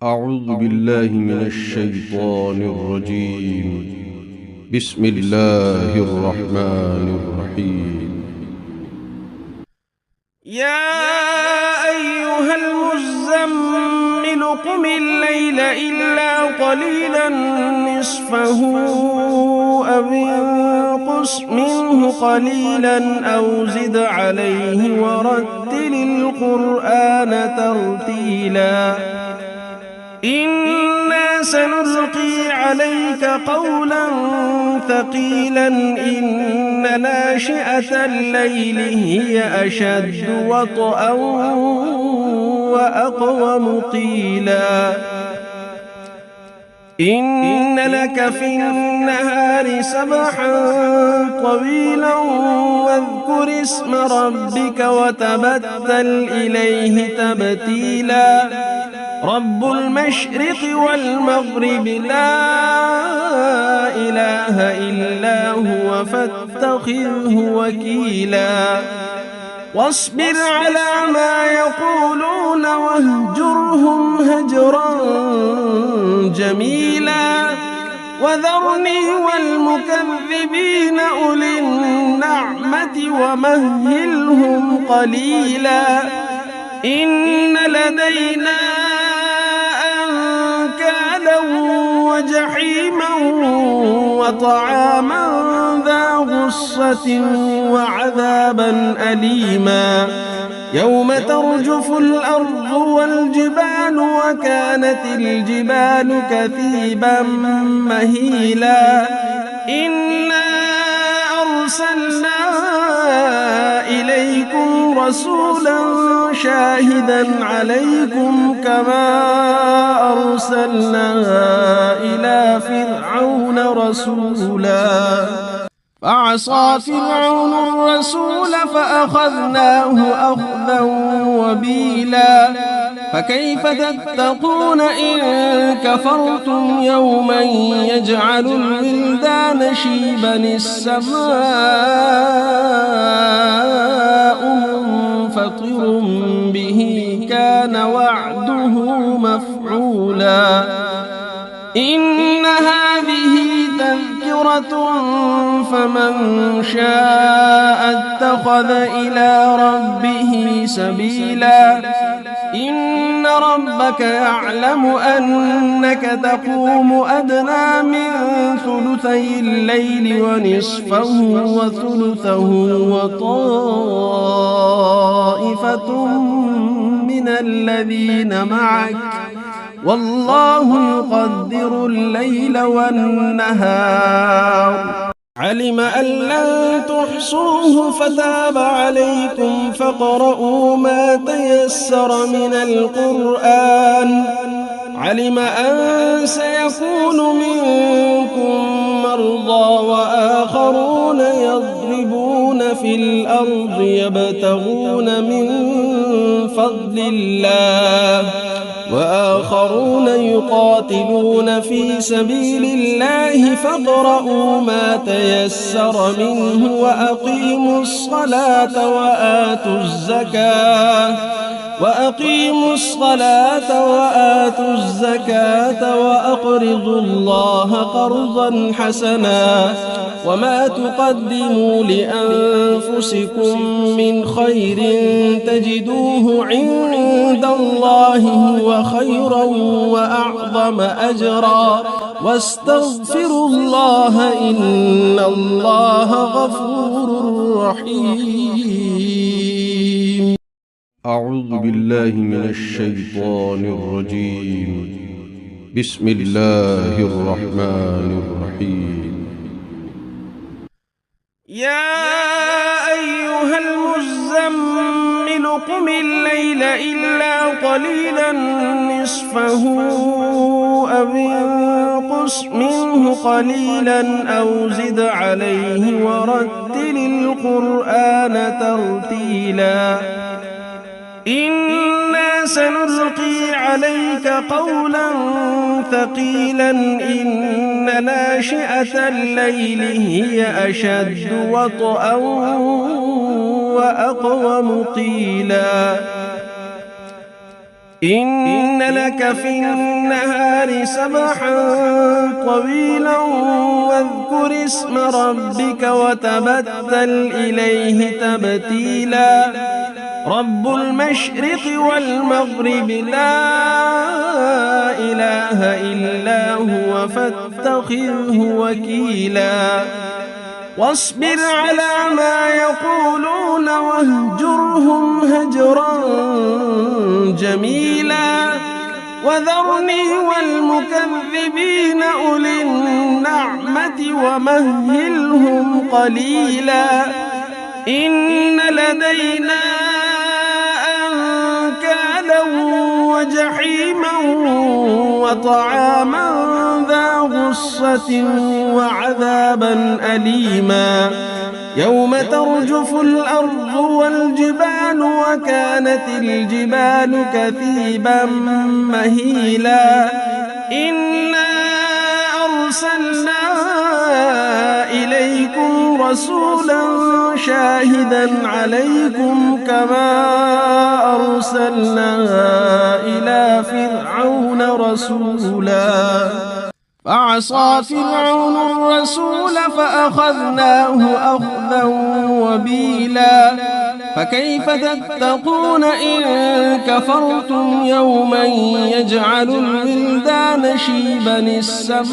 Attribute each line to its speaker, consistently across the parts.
Speaker 1: أعوذ بالله من الشيطان الرجيم. بسم الله الرحمن الرحيم.
Speaker 2: يا أيها المزمل قم الليل إلا قليلا نصفه أو انقص منه قليلا أو زد عليه ورتل القرآن ترتيلا إنا سنلقي عليك قولا ثقيلا إن ناشئة الليل هي أشد وطئا وأقوم قيلا إن لك في النهار سبحا طويلا واذكر اسم ربك وتبتل إليه تبتيلا رب المشرق والمغرب لا إله إلا هو فاتخذه وكيلا واصبر على ما يقولون واهجرهم هجرا جميلا وذرني والمكذبين أولي النعمة ومهلهم قليلا إن لدينا أنكالا وجحيما وطعاما ذا غصة وعذابا أليما يوم ترجف الأرض والجبال وكانت الجبال كثيبا مهيلا إنا أرسلنا إليكم رسولا شاهدا عليكم كما أرسلنا إلى فرعون رسولا فعصى فرعون الرسول فأخذناه أخذا وبيلا فكيف تتقون إن كفرتم يوما يجعل الولدان شيبا السماء منفطر به كان وعده مفعولا إن هذه تذكرة فمن شاء اتخذ إلى ربه سبيلا إن ربك يعلم أنك تقوم أدنى من ثلثي الليل ونصفه وثلثه وطائفة من الذين معك والله يقدر الليل والنهار علم أن لن تحصوه فتاب عليكم فاقرؤوا ما تيسر من القرآن علم أن سيكون منكم مرضى وآخرون يضربون في الأرض يبتغون من فضل الله وآخرون يقاتلون في سبيل الله فاقرؤوا ما تيسر منه وأقيموا الصلاة وآتوا الزكاة وأقرضوا الله قرضا حسنا وما تقدموا لأنفسكم من خير تجدوه عند الله هو خيرا وأعظم أجرا واستغفروا الله إن الله غفور رحيم.
Speaker 1: أعوذ بالله من الشيطان الرجيم. بسم الله الرحمن الرحيم.
Speaker 2: يا أيها المزمل قم الليل إلا قليلا نصفه أو انقص منه قليلا أو زد عليه ورتل القرآن ترتيلا إنا سنلقي عليك قولا ثقيلا إن ناشئة الليل هي أشد وطئا وأقوم قيلا إن لك في النهار سبحا طويلا واذكر اسم ربك وتبتل إليه تبتيلا رب المشرق والمغرب لا إله إلا هو فاتخذه وكيلا واصبر على ما يقولون واهجرهم هجرا جميلا وذرني والمكذبين أولي النعمة ومهلهم قليلا إن لدينا أنكالا وجحيما وطعاما ذا غصة وعذابا أليما يوم ترجف الأرض والجبال وكانت الجبال كثيبا مهيلا إنا أرسلنا إليكم رسولا شاهدا عليكم كما أرسلنا إلى فرعون رسولا فعصى فرعون الرسول فأخذناه أخذا وبيلا فكيف تتقون إن كفرتم يوما يجعل الولدان شيبا السماء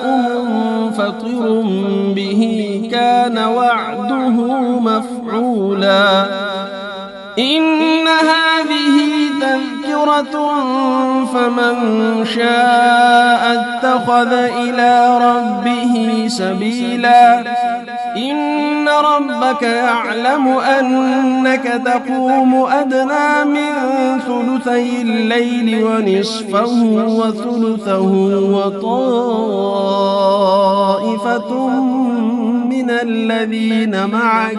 Speaker 2: منفطر به كان وعده مفعولا إن هذه تذكرة فمن شاء اتخذ إلى ربه سبيلا إن ربك يعلم أنك تقوم أدنى من ثلثي الليل ونصفه وثلثه وطائفة من الذين معك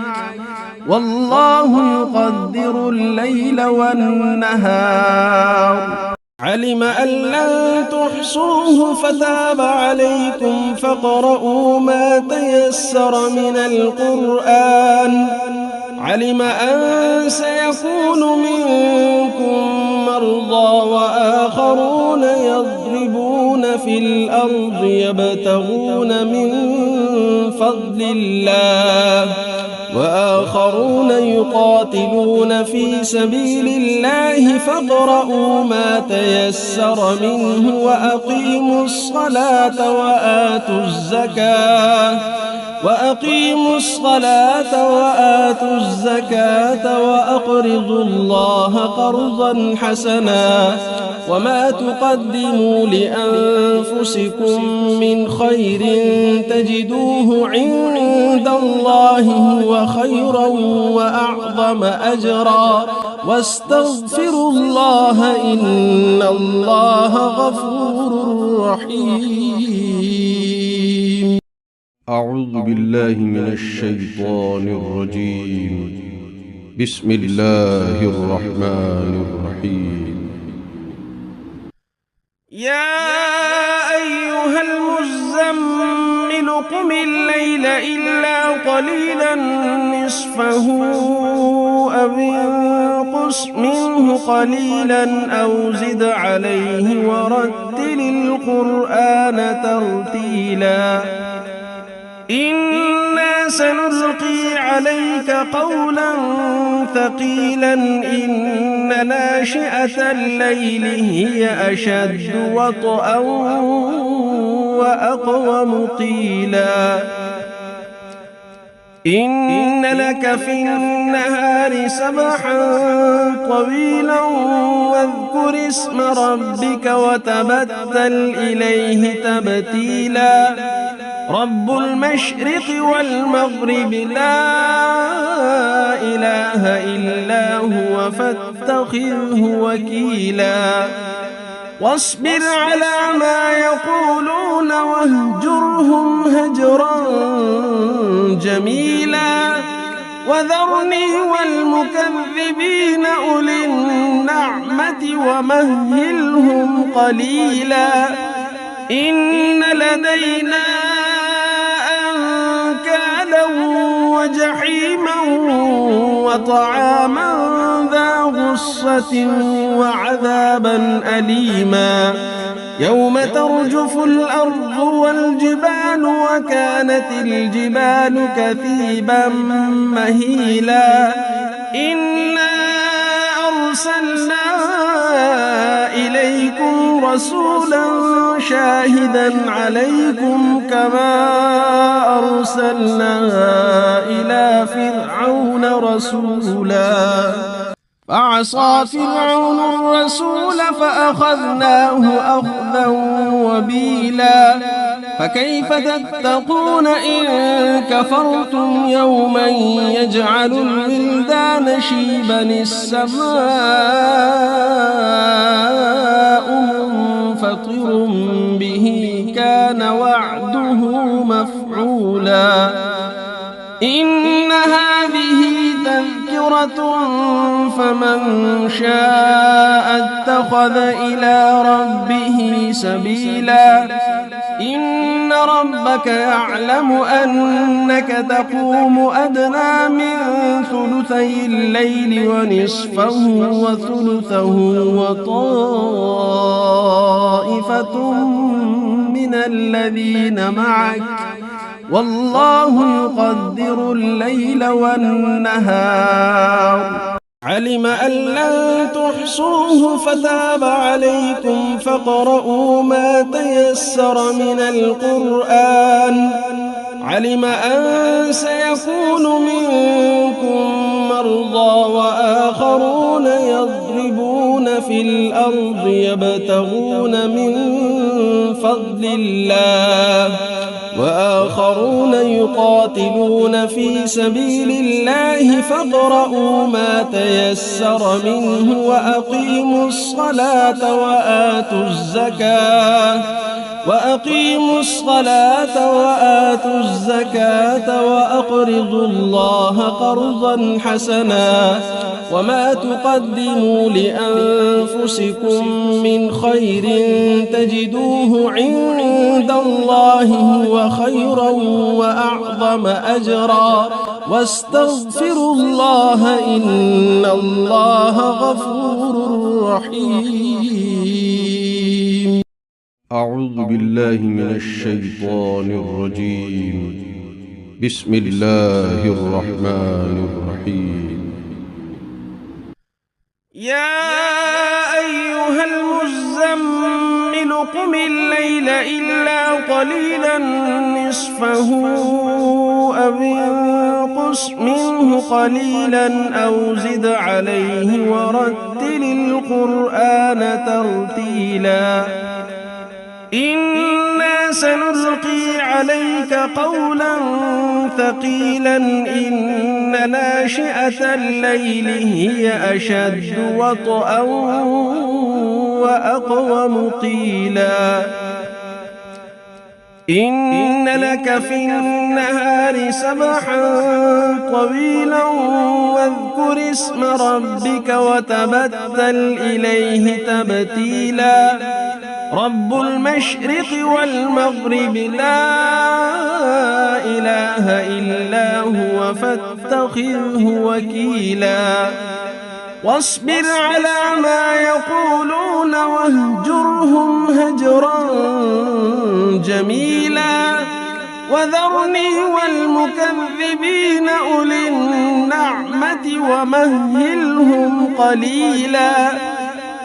Speaker 2: والله يقدر الليل والنهار علم أن لن تحصوه فتاب عليكم فاقرؤوا ما تيسر من القرآن علم أن سيكون منكم مرضى وآخرون يضربون في الأرض يبتغون من فضل الله وآخرون يقاتلون في سبيل الله فاقرؤوا ما تيسر منه وأقيموا الصلاة وآتوا الزكاة وأقرضوا الله قرضا حسنا وما تقدموا لأنفسكم من خير تجدوه عند الله هو خيرا وأعظم أجرا واستغفروا الله إن الله غفور رحيم.
Speaker 1: أعوذ بالله من الشيطان الرجيم. بسم الله الرحمن الرحيم.
Speaker 2: يا أيها المزمل قم الليل إلا قليلا نصفه أو انقص منه قليلا أو زد عليه ورتل القرآن ترتيلا إنا سنلقي عليك قولا ثقيلا إن ناشئة الليل هي أشد وطئا وأقوم قيلا إن لك في النهار سبحا طويلا واذكر اسم ربك وتبتل إليه تبتيلا رب المشرق والمغرب لا إله إلا هو فاتخذه وكيلا واصبر على ما يقولون واهجرهم هجرا جميلا وذرني والمكذبين أولي النعمة ومهلهم قليلا إن لدينا أنكالا وجحيما وطعاما ذا غصة وعذابا أليما يوم ترجف الأرض والجبال وكانت الجبال كثيبا مهيلا إنا أرسلنا إليكم رسولا شاهدا عليكم كما أرسلنا إلى فرعون رسولا فعصى فرعون الرسول فأخذناه أخذا وبيلا فكيف تتقون إن كفرتم يوما يجعل الولدان شيبا السماء منفطر به كان وعده مفعولا إن هذه تذكرة فمن شاء اتخذ إلى ربه سبيلا إن ربك يعلم أنك تقوم أدنى من ثلثي الليل ونصفه وثلثه وطائفة من الذين معك والله يقدر الليل والنهار علم أن لن تحصوه فتاب عليكم فاقرؤوا ما تيسر من القرآن علم أن سيكون منكم مرضى وآخرون يضربون في الأرض يبتغون من فضل الله وآخرون يقاتلون في سبيل الله فاقرؤوا ما تيسر منه وأقيموا الصلاة وآتوا الزكاة وأقرضوا الله قرضا حسنا وما تقدموا لأنفسكم من خير تجدوه عند الله هو خيرا وأعظم أجرا واستغفروا الله إن الله غفور رحيم.
Speaker 1: أعوذ بالله من الشيطان الرجيم. بسم الله الرحمن الرحيم.
Speaker 2: يا أيها المزمل قم الليل إلا قليلا نصفه أو انقص منه قليلا أو زد عليه ورتل القرآن ترتيلا إنا سنلقي عليك قولا ثقيلا إن ناشئة الليل هي أشد وطئا وأقوم قيلا إن لك في النهار سبحا طويلا واذكر اسم ربك وتبتل إليه تبتيلا رب المشرق والمغرب لا إله إلا هو فاتخذه وكيلا واصبر على ما يقولون واهجرهم هجرا جميلا وذرني والمكذبين أولي النعمة ومهلهم قليلا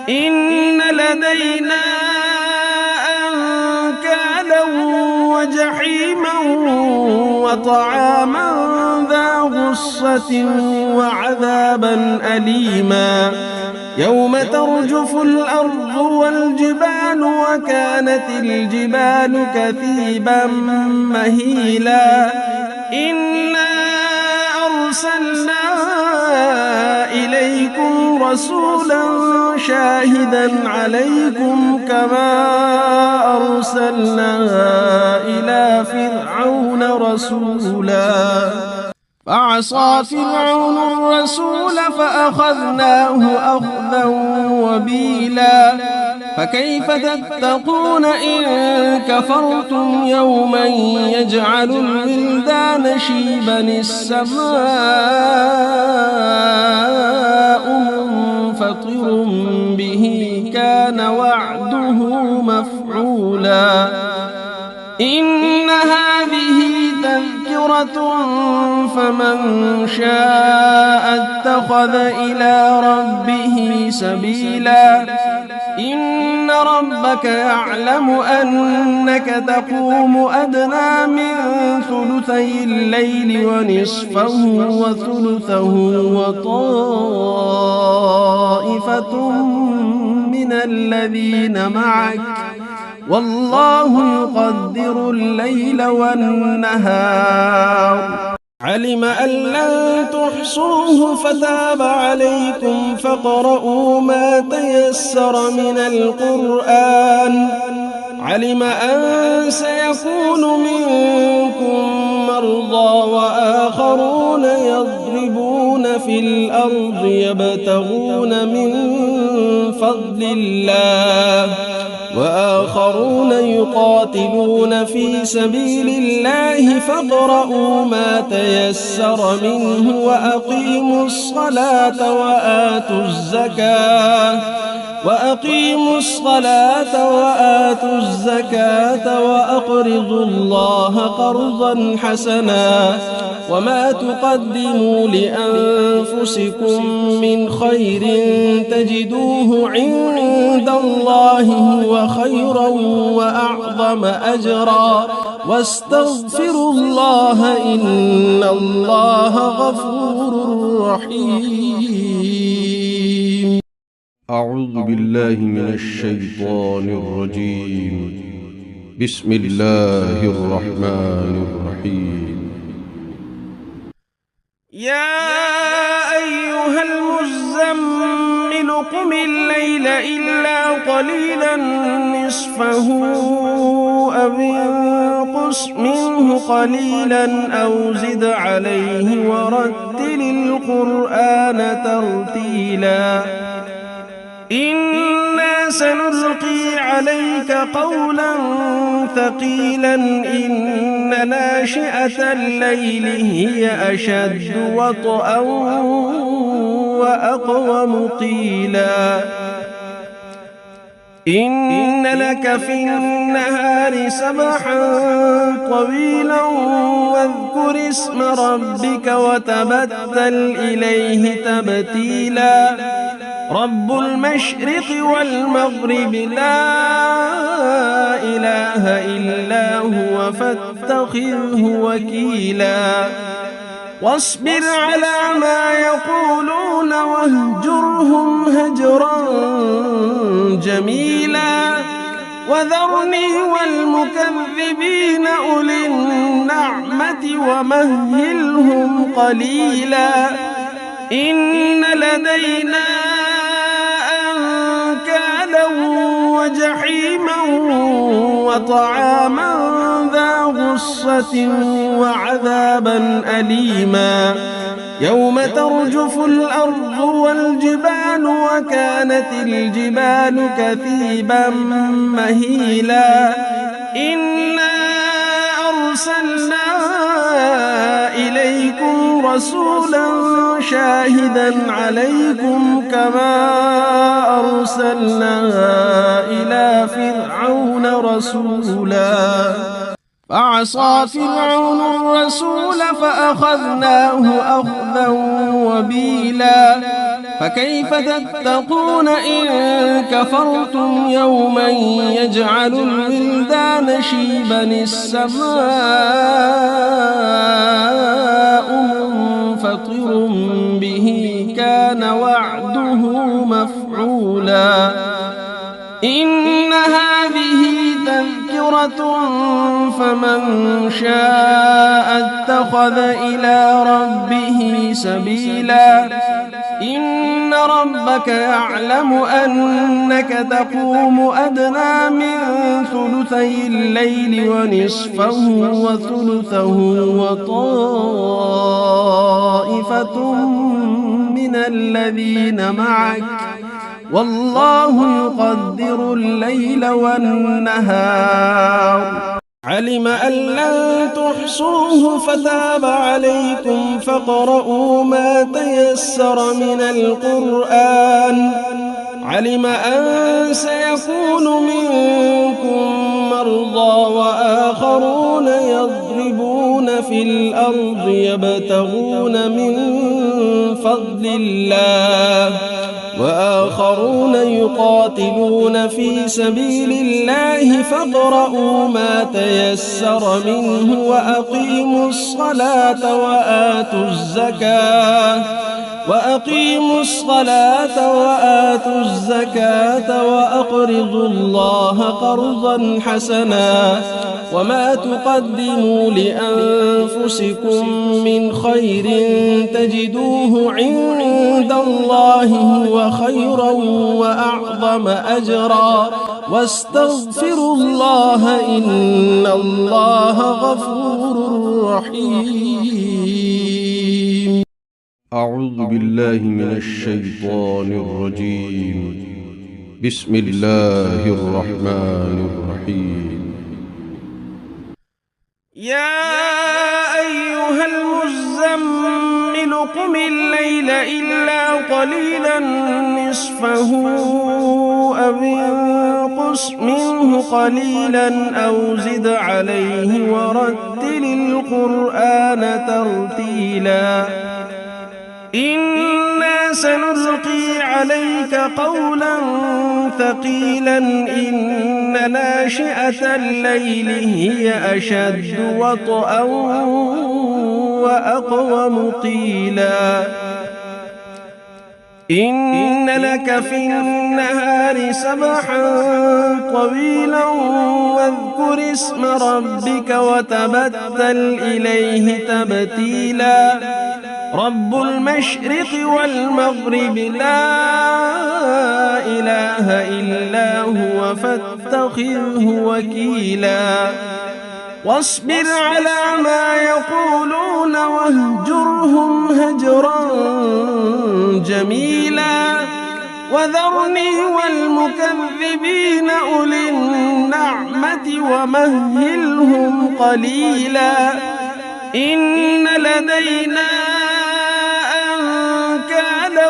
Speaker 2: إن لدينا أنكالا وجحيما وطعاما ذا غصة وعذابا أليما يوم ترجف الأرض والجبال وكانت الجبال كثيبا مهيلا إنا أرسلنا إليكم رسولا شاهدا عليكم كما أرسلنا إلى فرعون رسولا فعصى فرعون الرسول فأخذناه أخذا وبيلا فكيف تتقون إن كفرتم يوما يجعل الولدان شيبا السماء منفطر به كان وعده مفعولا إن هذه تذكرة فمن شاء اتخذ إلى ربه سبيلا إن ربك يعلم أنك تقوم أدنى من ثلثي الليل ونصفه وثلثه وطائفة من الذين معك والله يقدر الليل والنهار علم أن لن تحصوه فتاب عليكم فاقرؤوا ما تيسر من القرآن علم أن سيكون منكم مرضى وآخرون يضربون في الأرض يبتغون من فضل الله وآخرون يقاتلون في سبيل الله فاقرؤوا ما تيسر منه وأقيموا الصلاة وآتوا الزكاة وأقرضوا الله قرضا حسنا وما تقدموا لأنفسكم من خير تجدوه عند الله هو خيرا وأعظم أجرا واستغفروا الله إن الله غفور رحيم.
Speaker 1: أعوذ بالله من الشيطان الرجيم. بسم الله الرحمن الرحيم.
Speaker 2: يا أيها المزمل قم الليل إلا قليلا نصفه أو انقص منه قليلا أو زد عليه ورتل القرآن ترتيلا إنا سنلقي عليك قولا ثقيلا إن ناشئة الليل هي أشد وطئا وأقوم قيلا إن لك في النهار سبحا طويلا واذكر اسم ربك وتبتل إليه تبتيلا رب المشرق والمغرب لا إله إلا هو فاتخذه وكيلا واصبر على ما يقولون واهجرهم هجرا جميلا وذرني والمكذبين أولي النعمة ومهلهم قليلا إن لدينا أنكالا وجحيما وطعاما ذا غصة وعذابا أليما يوم ترجف الأرض والجبال وكانت الجبال كثيبا مهيلا إنا أرسلنا إليكم رسولا شاهدا عليكم كما أرسلنا إلى فرعون رسولا فعصى فرعون الرسول فأخذناه أخذا وبيلا فكيف تتقون إن كفرتم يوما يجعل الولدان شيبا السماء منفطر به كان وعده مفعولا إن هذه تذكرة فمن شاء اتخذ إلى ربه سبيلا إن ربك يعلم أنك تقوم أدنى من ثلثي الليل ونصفه وثلثه وطائفة من الذين معك والله يقدر الليل والنهار. علم أن لن تحصوه فتاب عليكم فاقرؤوا ما تيسر من القرآن. علم أن سيكون منكم مرضى وآخرون يضربون في الأرض يبتغون من فضل الله وآخرون يقاتلون في سبيل الله فاقرؤوا ما تيسر منه وأقيموا الصلاة وآتوا الزكاة وأقرضوا الله قرضا حسنا وما تقدموا لأنفسكم من خير تجدوه عند الله هو خيرا وأعظم أجرا واستغفروا الله إن الله غفور رحيم.
Speaker 1: أعوذ بالله من الشيطان الرجيم. بسم الله الرحمن الرحيم.
Speaker 2: يا أيها المزمل قم الليل إلا قليلا نصفه أو انقص منه قليلا أو زد عليه ورتل القرآن ترتيلا. إنا سنلقي عليك قولا ثقيلا إن ناشئة الليل هي أشد وطئا وأقوم قيلا. إن لك في النهار سبحا طويلا واذكر اسم ربك وتبتل إليه تبتيلا. رب المشرق والمغرب لا إله إلا هو فاتخذه وكيلا. واصبر على ما يقولون واهجرهم هجرا جميلا. وذرني والمكذبين أولي النعمة ومهلهم قليلا. إن لدينا أنكالا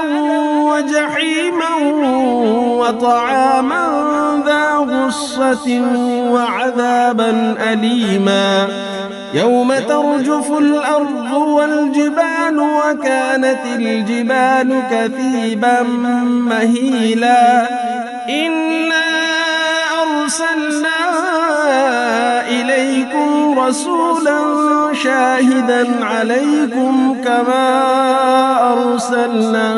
Speaker 2: وجحيما وطعاما ذا غصة وعذابا أليما. يوم ترجف الأرض والجبال وكانت الجبال كثيبا مهيلا. إنا أرسلنا إليكم رسولا شاهدا عليكم كما أرسلنا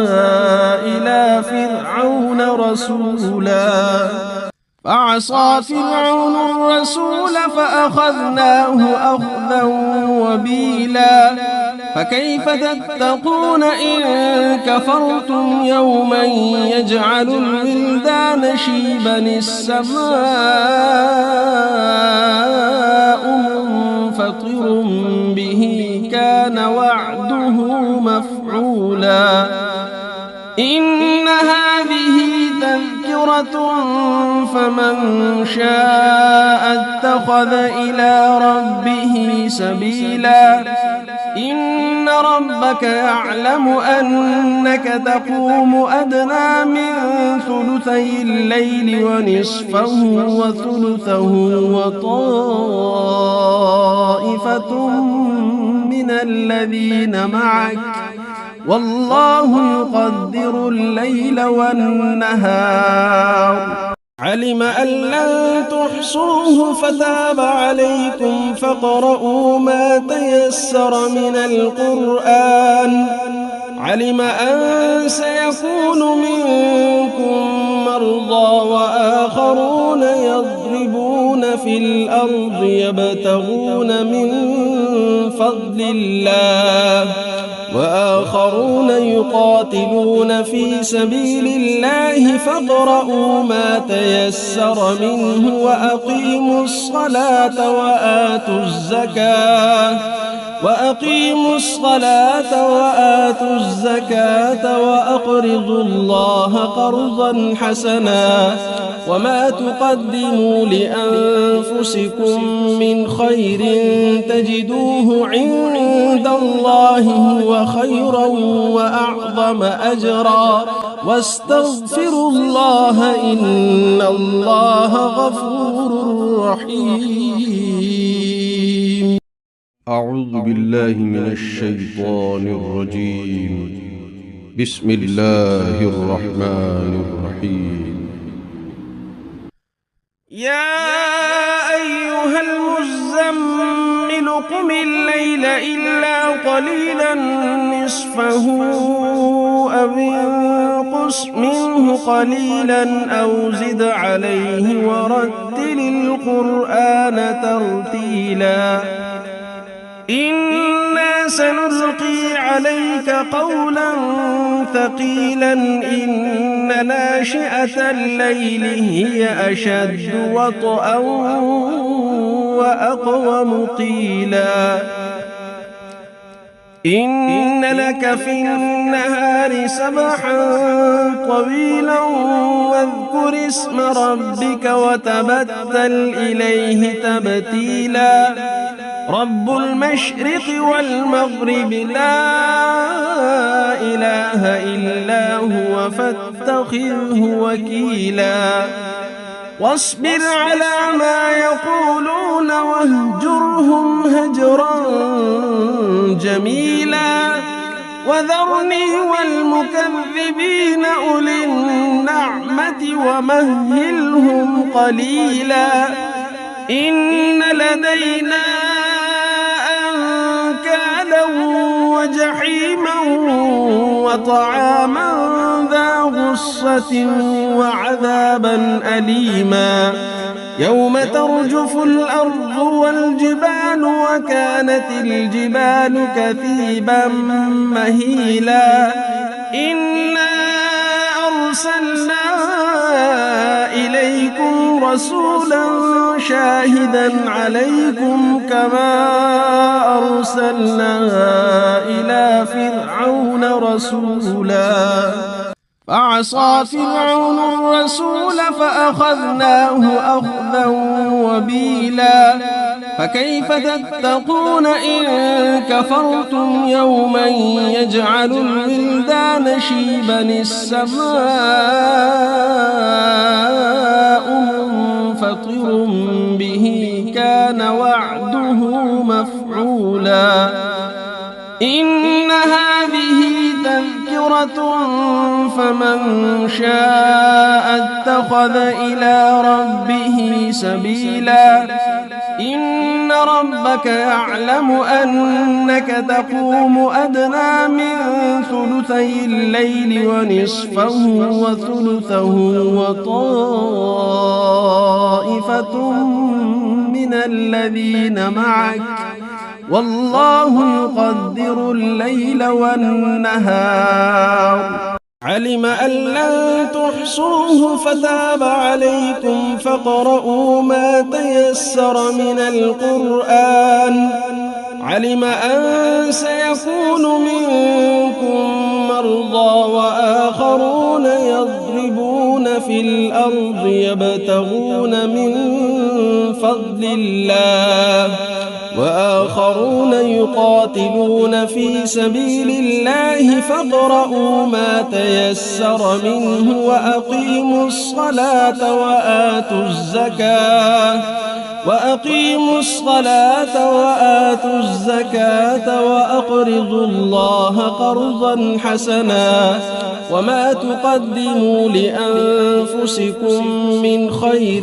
Speaker 2: إلى فرعون رسولا. فعصى فرعون الرسول فأخذناه أخذا وبيلا. فكيف تتقون إن كفرتم يوما يجعل الولدان شيبا السماء منفطر به كان وعده مفعولا. إن هذه تذكرة فمن شاء اتخذ إلى ربه سبيلا. إن ربك يعلم أنك تقوم أدنى من ثلثي الليل ونصفه وثلثه وطائفة من الذين معك والله يقدر الليل والنهار. علم أن لن تحصوه فتاب عليكم فاقرؤوا ما تيسر من القرآن. علم أن سيكون منكم مرضى وآخرون يضربون في الأرض يبتغون من فضل الله وآخرون يقاتلون في سبيل الله فاقرؤوا ما تيسر منه وأقيموا الصلاة وأقيموا الصلاة وآتوا الزكاة وأقرضوا الله قرضا حسنا وما تقدموا لأنفسكم من خير تجدوه عند الله هو خيرا وأعظم أجرا واستغفروا الله إن الله غفور رحيم.
Speaker 1: أعوذ بالله من الشيطان الرجيم. بسم الله الرحمن الرحيم.
Speaker 2: يا أيها المزمل قم الليل إلا قليلا نصفه أو انقص منه قليلا أو زد عليه ورتل القرآن ترتيلا إنا سنلقي عليك قولا ثقيلا إن ناشئة الليل هي أشد وطئا وأقوم قيلا إن لك في النهار سبحا طويلا واذكر اسم ربك وتبتل إليه تبتيلا رب المشرق والمغرب لا إله إلا هو فاتخذه وكيلا واصبر على ما يقولون واهجرهم هجرا جميلا وذرني والمكذبين أولي النعمة ومهلهم قليلا إن لدينا أنكالا وجحيما وطعاما ذا غصة وعذابا أليما يوم ترجف الأرض والجبال وكانت الجبال كثيبا مهيلا إنا أرسلنا إليكم رسولا شاهدا عليكم كما أرسلنا إلى فرعون رسولا فعصى فرعون الرسول فأخذناه أخذا وبيلا فكيف تتقون إن كفرتم يوما يجعل الولدان شيبا السماء منفطر به كان وعده مفعولا إن هذه تذكرة فمن شاء اتخذ إلى ربه سبيلا إن ربك يعلم أنك تقوم أدنى من ثلثي الليل ونصفه وثلثه وطائفة من الذين معك والله يقدر الليل والنهار علم أن لن تحصوه فتاب عليكم فاقرؤوا ما تيسر من القرآن علم أن سيكون منكم مرضى وآخرون يضربون في الأرض يبتغون من فضل الله وآخرون يقاتلون في سبيل الله فاقرؤوا ما تيسر منه وأقيموا الصلاة وآتوا الزكاة وأقرضوا الله قرضا حسنا وما تقدموا لأنفسكم من خير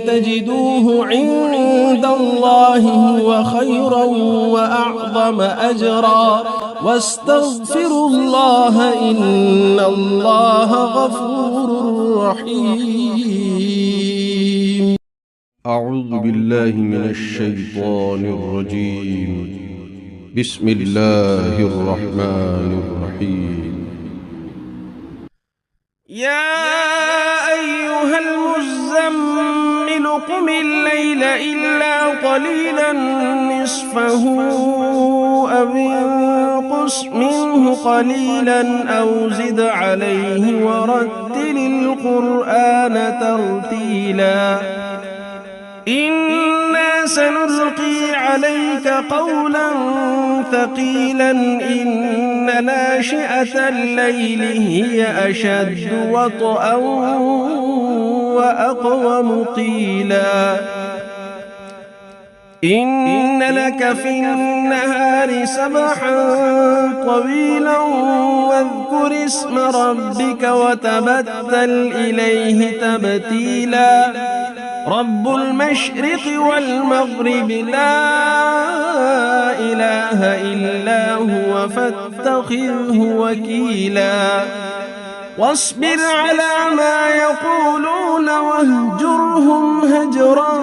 Speaker 2: تجدوه عند الله هو خيرا وأعظم أجرا واستغفروا الله إن الله غفور رحيم.
Speaker 1: أعوذ بالله من الشيطان الرجيم. بسم الله الرحمن الرحيم.
Speaker 2: يا أيها المزمل قم الليل إلا قليلا نصفه أو انقص منه قليلا أو زد عليه ورتل القرآن ترتيلا إنا سنلقي عليك قولا ثقيلا إن ناشئة الليل هي أشد وطئا وأقوم قيلا إن لك في النهار سبحا طويلا واذكر اسم ربك وتبتل إليه تبتيلا رب المشرق والمغرب لا إله إلا هو فاتخذه وكيلا واصبر على ما يقولون واهجرهم هجرا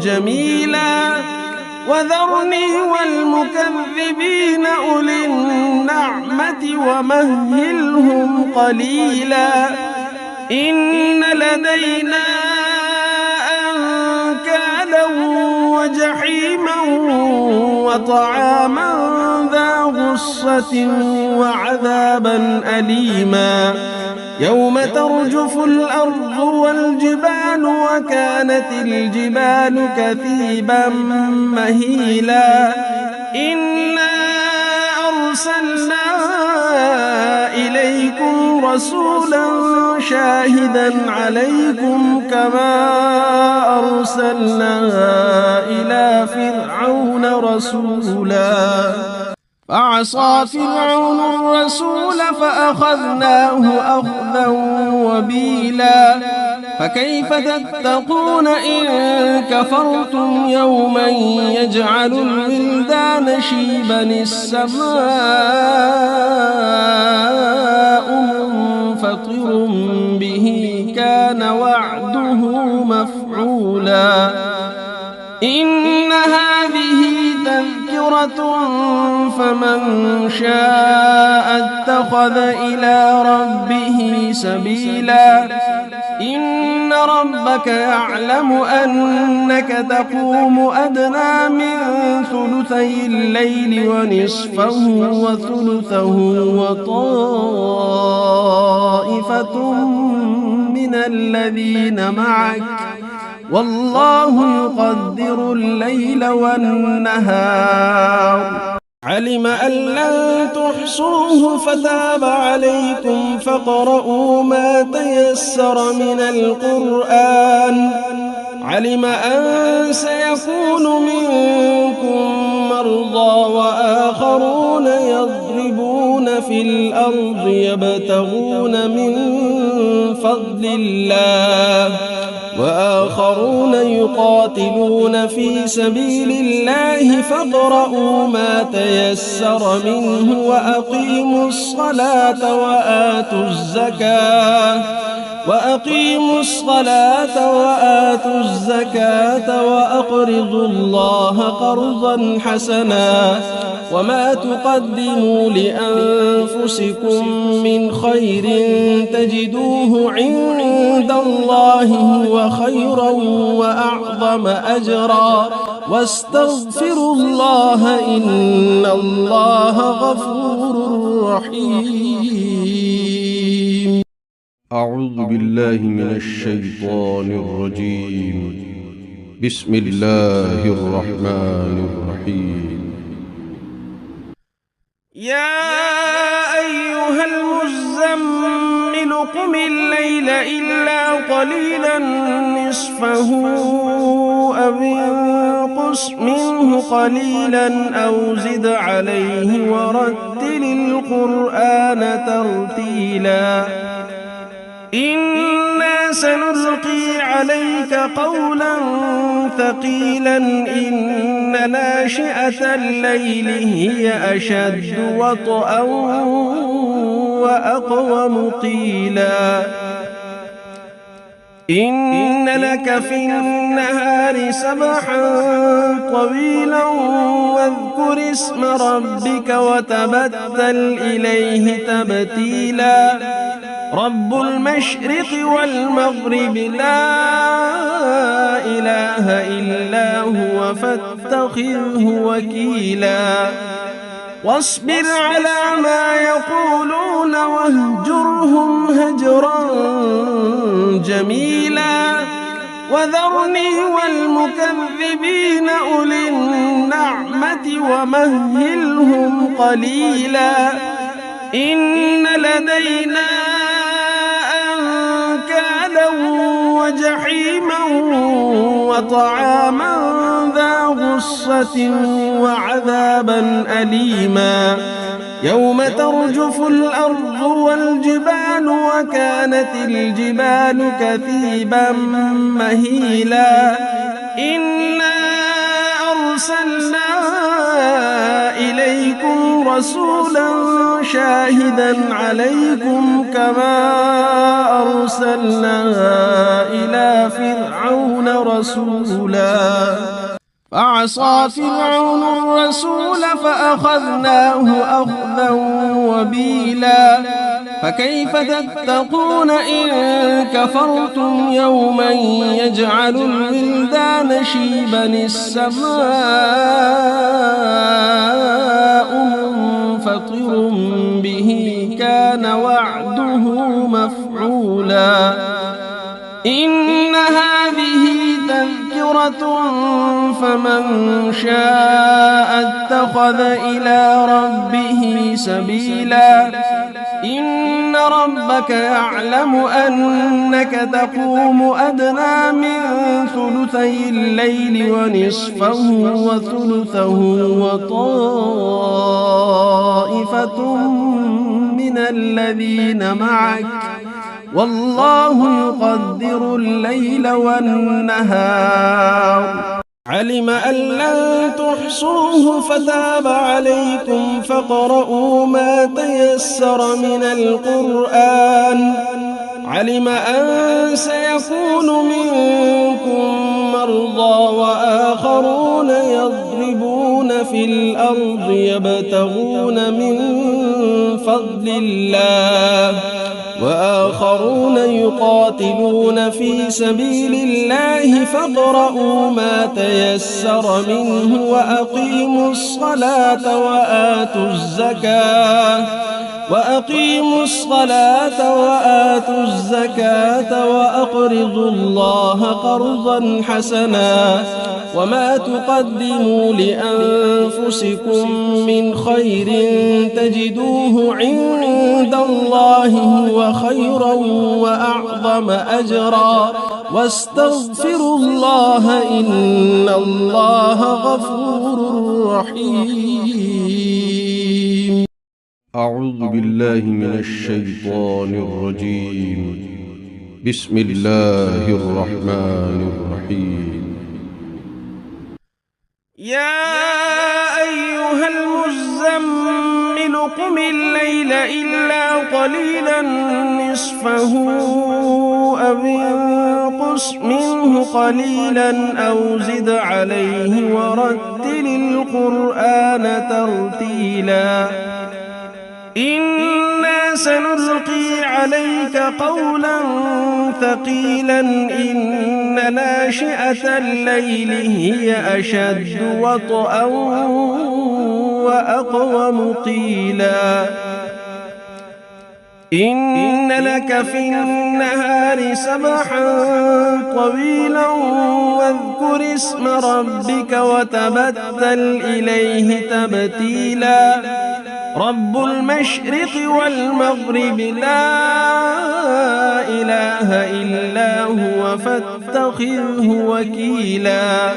Speaker 2: جميلا وذرني والمكذبين أولي النعمة ومهلهم قليلا إن لدينا أنكالا وجحيما وطعاما ذا غصة وعذابا أليما يوم ترجف الأرض والجبال وكانت الجبال كثيبا مهيلا إنا أرسلنا إليكم رسولا شاهدا عليكم كما أرسلنا إلى فرعون رسولا فعصى فرعون الرسول فأخذناه أخذا وبيلا فكيف تتقون إن كفرتم يوما يجعل الولدان شيبا السماء منفطر به كان وعده مفعولا إن هذه تذكرة فمن شاء اتخذ إلى ربه سبيلا إن ربك يعلم أنك تقوم أدنى من ثلثي الليل ونصفه وثلثه وطائفة من الذين معك والله يقدر الليل والنهار علم أن لن تحصوه فتاب عليكم فاقرؤوا ما تيسر من القرآن علم أن سيكون منكم مرضى وآخرون يضربون في الأرض يبتغون من فضل الله وآخرون يقاتلون في سبيل الله فاقرؤوا ما تيسر منه وأقيموا الصلاة وآتوا الزكاة وأقرضوا الله قرضا حسنا وما تقدموا لأنفسكم من خير تجدوه عند الله هو خيرا وأعظم أجرا واستغفروا الله إن الله غفور رحيم.
Speaker 1: أعوذ بالله من الشيطان الرجيم. بسم الله الرحمن الرحيم.
Speaker 2: يا أيها المزمل قم الليل إلا قليلا نصفه أو انقص منه قليلا أو زد عليه ورتل القرآن ترتيلا إنا سنلقي عليك قولا ثقيلا إن ناشئة الليل هي أشد وطئا وأقوم قيلا إن لك في النهار سبحا طويلا واذكر اسم ربك وتبتل إليه تبتيلا رب المشرق والمغرب لا إله إلا هو فاتخذه وكيلا واصبر على ما يقولون واهجرهم هجرا جميلا وذرني والمكذبين أولي النعمة ومهلهم قليلا إن لدينا أنكالا وجحيما وطعاما ذا غصة وعذابا أليما يوم ترجف الأرض والجبال وكانت الجبال كثيبا مهيلا إنا أرسلنا إليكم رسولا شاهدا عليكم كما أرسلنا إلى فرعون رسولا فعصى فرعون الرسول فأخذناه أخذا وبيلا فكيف تتقون إن كفرتم يوما يجعل الولدان شيبا السماء منفطر به كان وعده مفعولا إن هذه تذكرة فمن شاء اتخذ إلى ربه سبيلا إن ربك يعلم أنك تقوم أدنى من ثلثي الليل ونصفه وثلثه وطائفة من الذين معك والله يقدر الليل والنهار علم أن لن تحصوه فتاب عليكم فاقرؤوا ما تيسر من القرآن علم أن سيكون منكم مرضى وآخرون يضربون في الأرض يبتغون من فضل الله وآخرون يقاتلون في سبيل الله فاقرؤوا ما تيسر منه وأقيموا الصلاة وآتوا الزكاة وأقرضوا الله قرضا حسنا وما تقدموا لأنفسكم من خير تجدوه عند الله هو خيرا وأعظم أجرا واستغفروا الله إن الله غفور رحيم.
Speaker 1: أعوذ بالله من الشيطان الرجيم. بسم الله الرحمن الرحيم.
Speaker 2: يا أيها المزمل قم الليل إلا قليلا نصفه أو انقص منه قليلا أو زد عليه ورتل القرآن ترتيلا إنا سنلقي عليك قولا ثقيلا إن ناشئة الليل هي أشد وطئا وأقوم قيلا إن لك في النهار سبحا طويلا واذكر اسم ربك وتبتل إليه تبتيلا رب المشرق والمغرب لا إله إلا هو فاتخذه وكيلا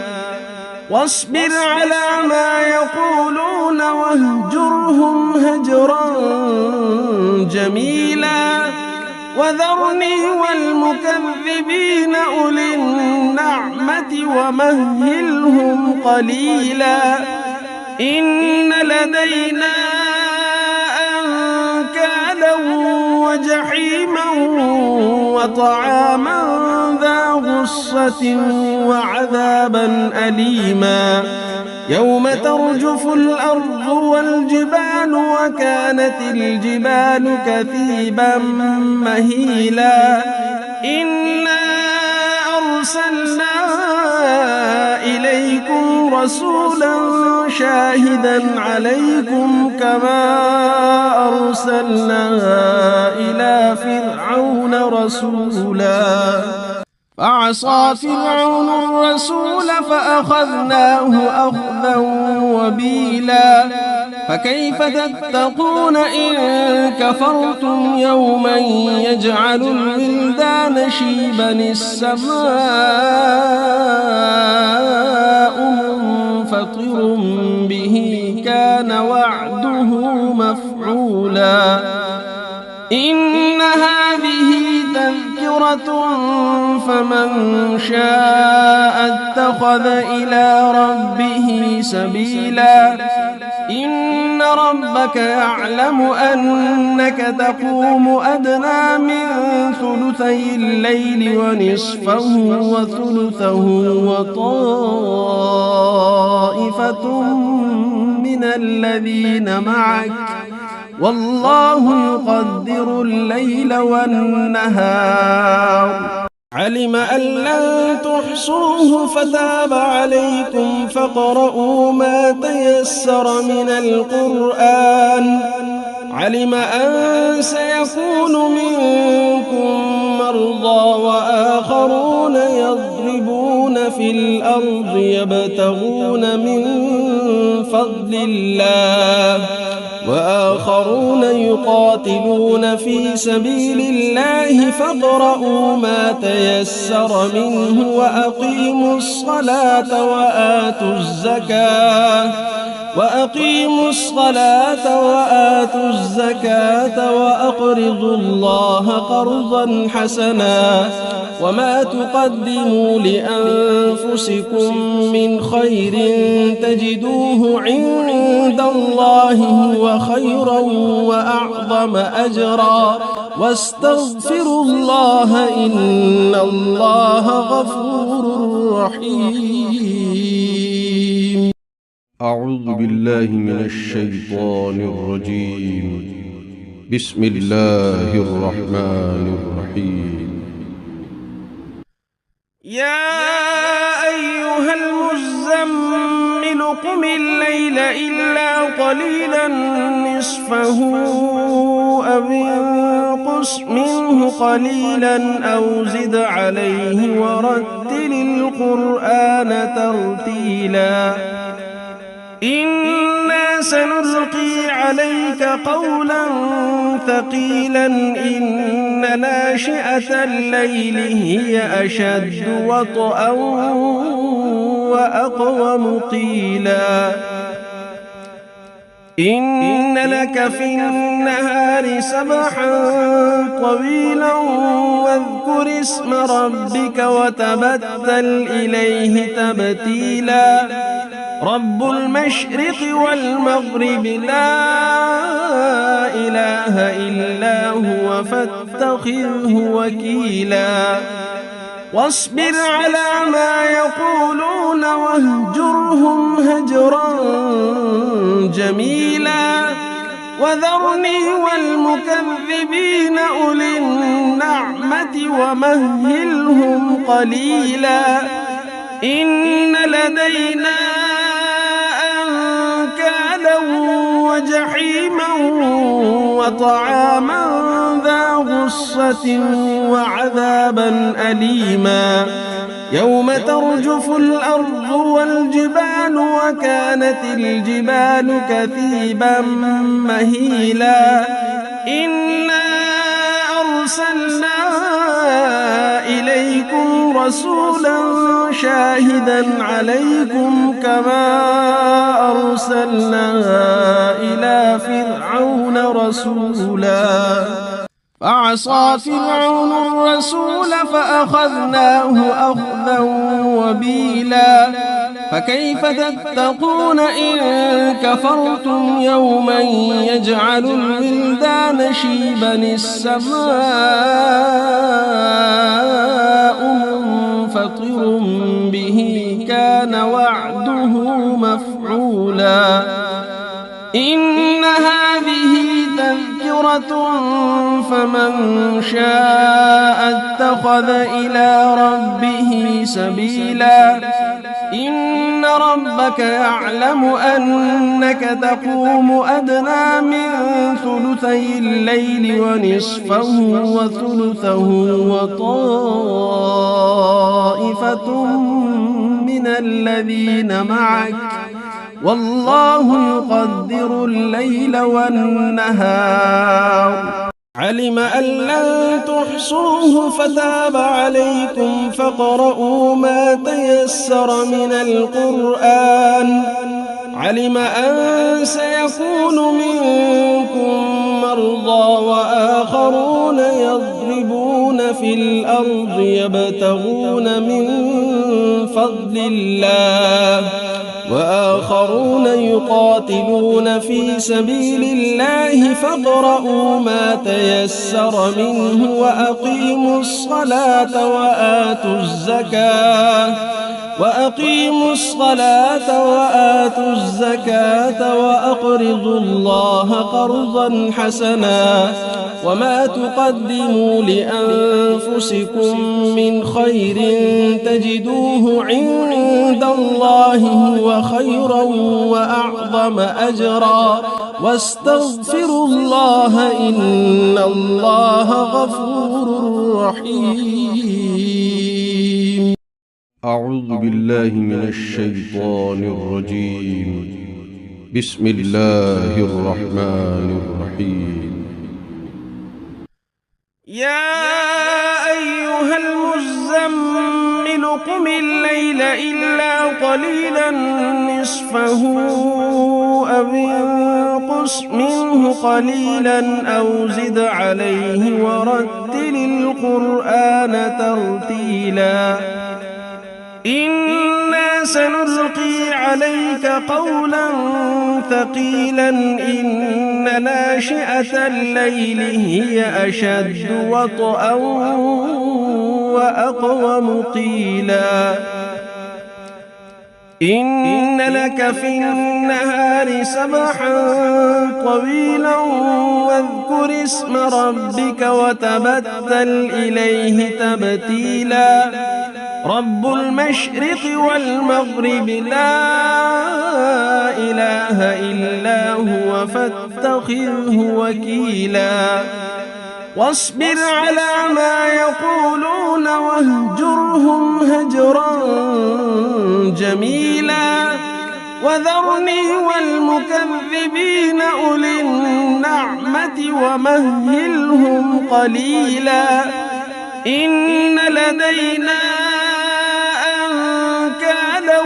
Speaker 2: واصبر على ما يقولون واهجرهم هجرا جميلا وذرني والمكذبين أولي النعمة ومهلهم قليلا إن لدينا أنكالا وجحيما وطعاما ذا غصة وعذابا أليما يوم ترجف الأرض والجبال وكانت الجبال كثيبا مهيلا إنا أرسلنا إليكم رسولا شاهدا عليكم كما أرسلنا إلى فرعون رسولا فعصى فرعون الرسول فأخذناه أخذا وبيلا فكيف تتقون إن كفرتم يوما يجعل الولدان شيبا السماء منفطر به كان وعده مفعولا إن هذه تذكرة فمن شاء اتخذ إلى ربه سبيلا إن ربك يعلم أنك تقوم أدنى من ثلثي الليل ونصفه وثلثه وطائفة من الذين معك والله يقدر الليل والنهار علم أن لن تحصوه فتاب عليكم فاقرؤوا ما تيسر من القرآن علم أن سيكون منكم مرضى وآخرون يضربون في الأرض يبتغون من فضل الله وآخرون يقاتلون في سبيل الله فاقرؤوا ما تيسر منه وأقيموا الصلاة وآتوا الزكاة وأقرضوا الله قرضا حسنا وما تقدموا لأنفسكم من خير تجدوه عند الله هو خيرا وأعظم أجرا واستغفروا الله إن الله غفور رحيم.
Speaker 1: أعوذ بالله من الشيطان الرجيم. بسم الله الرحمن الرحيم.
Speaker 2: يا أيها المزمل قم الليل إلا قليلا نصفه أو انقص منه قليلا أو زد عليه ورتل القرآن ترتيلا إنا سنلقي عليك قولا ثقيلا إن ناشئة الليل هي أشد وطئا وأقوم قيلا إن لك في النهار سبحا طويلا واذكر اسم ربك وتبتل إليه تبتيلا رب المشرق والمغرب لا إله إلا هو فاتخذه وكيلا واصبر على ما يقولون واهجرهم هجرا جميلا وذرني والمكذبين أولي النعمة ومهلهم قليلا إن لدينا أنكالا وجحيما وطعاما ذا غصة وعذابا أليما يوم ترجف الأرض والجبال وكانت الجبال كثيبا مهيلا إنا أرسلنا إليكم رسولا شاهدا عليكم كما أرسلنا إلى فرعون رسولا فعصى فرعون الرسول فأخذناه أخذا وبيلا فكيف تتقون إن كفرتم يوما يجعل الولدان شيبا السماء منفطر به كان وعده مفعولا مغفرة فمن شاء اتخذ إلى ربه سبيلا إن ربك يعلم أنك تقوم أدنى من ثلثي الليل ونصفه وثلثه وطائفة من الذين معك والله يقدر الليل والنهار علم أن لن تحصوه فتاب عليكم فاقرؤوا ما تيسر من القرآن علم أن سيكون منكم مرضى وآخرون يضربون في الأرض يبتغون من فضل الله وآخرون يقاتلون في سبيل الله فاقرؤوا ما تيسر منه وأقيموا الصلاة وآتوا الزكاة وأقرضوا الله قرضا حسنا وما تقدموا لأنفسكم من خير تجدوه عند الله هو خيرا وأعظم أجرا واستغفروا الله إن الله غفور رحيم.
Speaker 1: أعوذ بالله من الشيطان الرجيم. بسم الله الرحمن الرحيم.
Speaker 2: يا أيها المزمل قم الليل إلا قليلا نصفه أو انقص منه قليلا أو زد عليه ورتل القرآن ترتيلا إنا سنلقي عليك قولا ثقيلا إن ناشئة الليل هي أشد وطئا وأقوم قيلا إن لك في النهار سبحا طويلا واذكر اسم ربك وتبتل إليه تبتيلا رب المشرق والمغرب لا إله إلا هو فاتخذه وكيلا واصبر على ما يقولون واهجرهم هجرا جميلا وذرني والمكذبين أولي النعمة ومهلهم قليلا إن لدينا أنكالا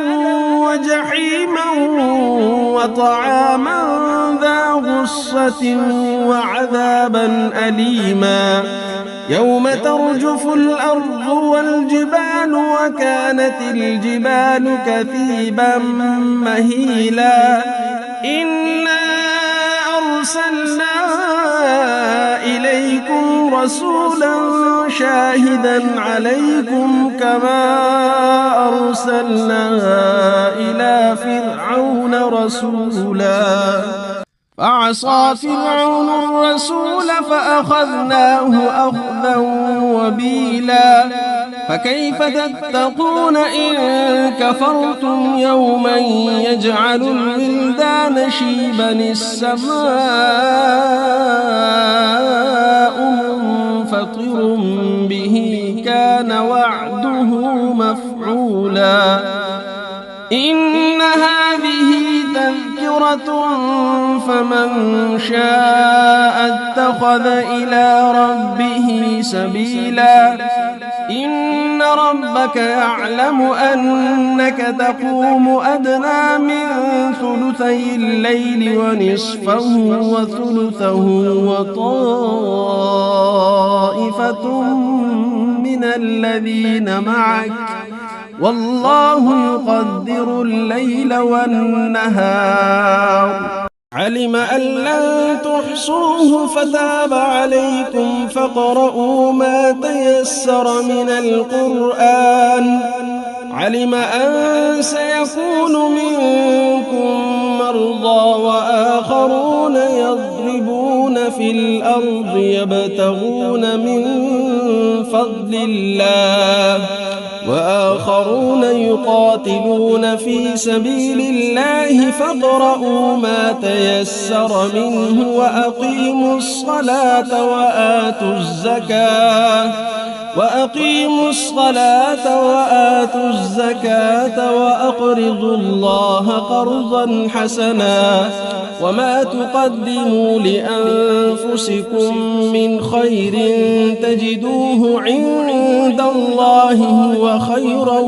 Speaker 2: وجحيما وطعاما ذا غصة وعذابا أليما يوم ترجف الأرض والجبال وكانت الجبال كثيبا مهيلا إنا أرسلنا إليكم رسولا شاهدا عليكم كما أرسلنا إلى فرعون رسولا فعصى فرعون الرسول فأخذناه أخذا وبيلا فكيف تتقون إن كفرتم يوما يجعل الولدان شيبا السماء منفطر به كان وعده مفعولا إن هذه تذكرة فمن شاء اتخذ إلى ربه سبيلا إن ربك يعلم أنك تقوم أدنى من ثلثي الليل ونصفه وثلثه وطائفة من الذين معك والله يقدر الليل والنهار علم أن لن تحصوه فتاب عليكم فاقرؤوا ما تيسر من القرآن علم أن سيكون منكم مرضى وآخرون يضربون في الأرض يبتغون من فضل الله وآخرون يقاتلون في سبيل الله فاقرؤوا ما تيسر منه وأقيموا الصلاة وآتوا الزكاة وأقرضوا الله قرضا حسنا وما تقدموا لأنفسكم من خير تجدوه عند الله هو خيرا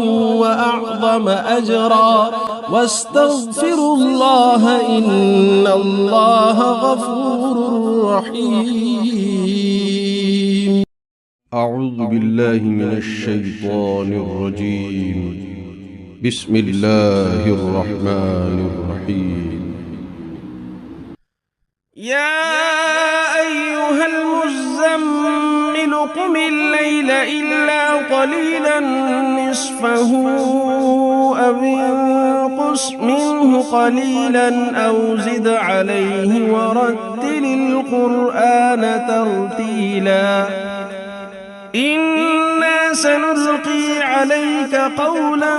Speaker 2: وأعظم أجرا واستغفروا الله إن الله غفور رحيم.
Speaker 1: أعوذ بالله من الشيطان الرجيم. بسم الله الرحمن الرحيم.
Speaker 2: يا أيها المزمل قم الليل إلا قليلا نصفه أو انقص منه قليلا أو زد عليه ورتل القرآن ترتيلا إنا سنلقي عليك قولا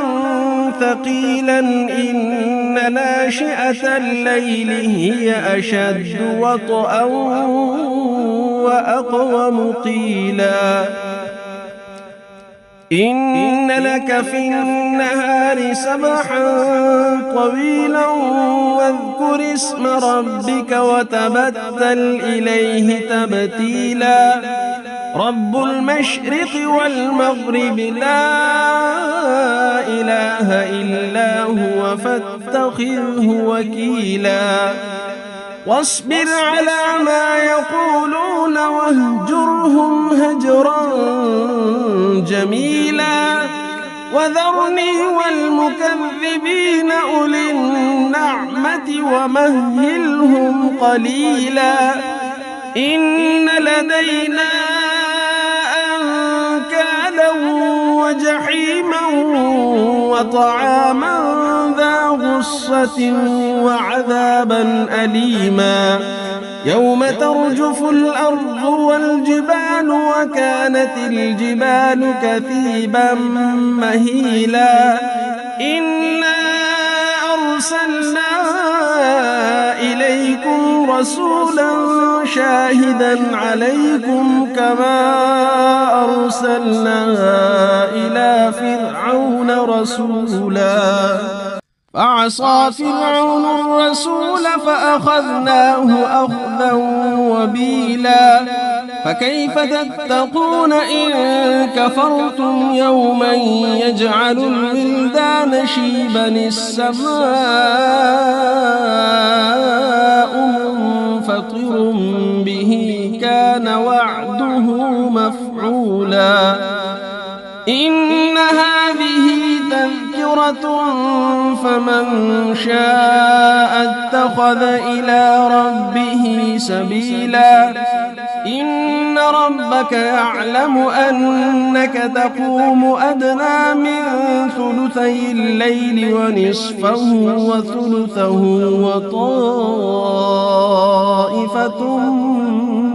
Speaker 2: ثقيلا إن ناشئة الليل هي أشد وطئا وأقوم قيلا إن لك في النهار سبحا طويلا واذكر اسم ربك وتبتل إليه تبتيلا رب المشرق والمغرب لا إله إلا هو فاتخذه وكيلا واصبر على ما يقولون واهجرهم هجرا جميلا وذرني والمكذبين أولي النعمة ومهلهم قليلا إن لدينا أنكالا وجحيما وطعاما ذا غصة وعذابا أليما يوم ترجف الأرض والجبال وكانت الجبال كثيبا مهيلا إنا أرسلنا إليكم رسولا شاهدا عليكم كما أرسلنا إلى فرعون رسولا فعصى فرعون الرسول فأخذناه أخذا وبيلا فكيف تتقون إن كفرتم يوما يجعل الولدان شيبا السماء منفطر به كان وعده مفعولا إن هذه تذكرة فمن شاء اتخذ إلى ربه سبيلا إن ربك يعلم أنك تقوم أدنى من ثلثي الليل ونصفه وثلثه وطائفة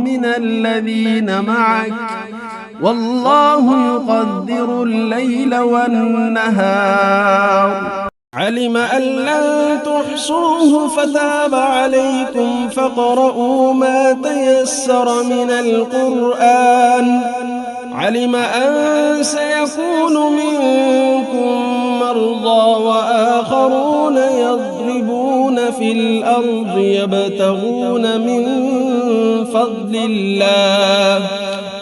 Speaker 2: من الذين معك والله يقدر الليل والنهار علم أن لن تحصوه فتاب عليكم فاقرؤوا ما تيسر من القرآن علم أن سيكون منكم مرضى وآخرون يضربون في الأرض يبتغون من فضل الله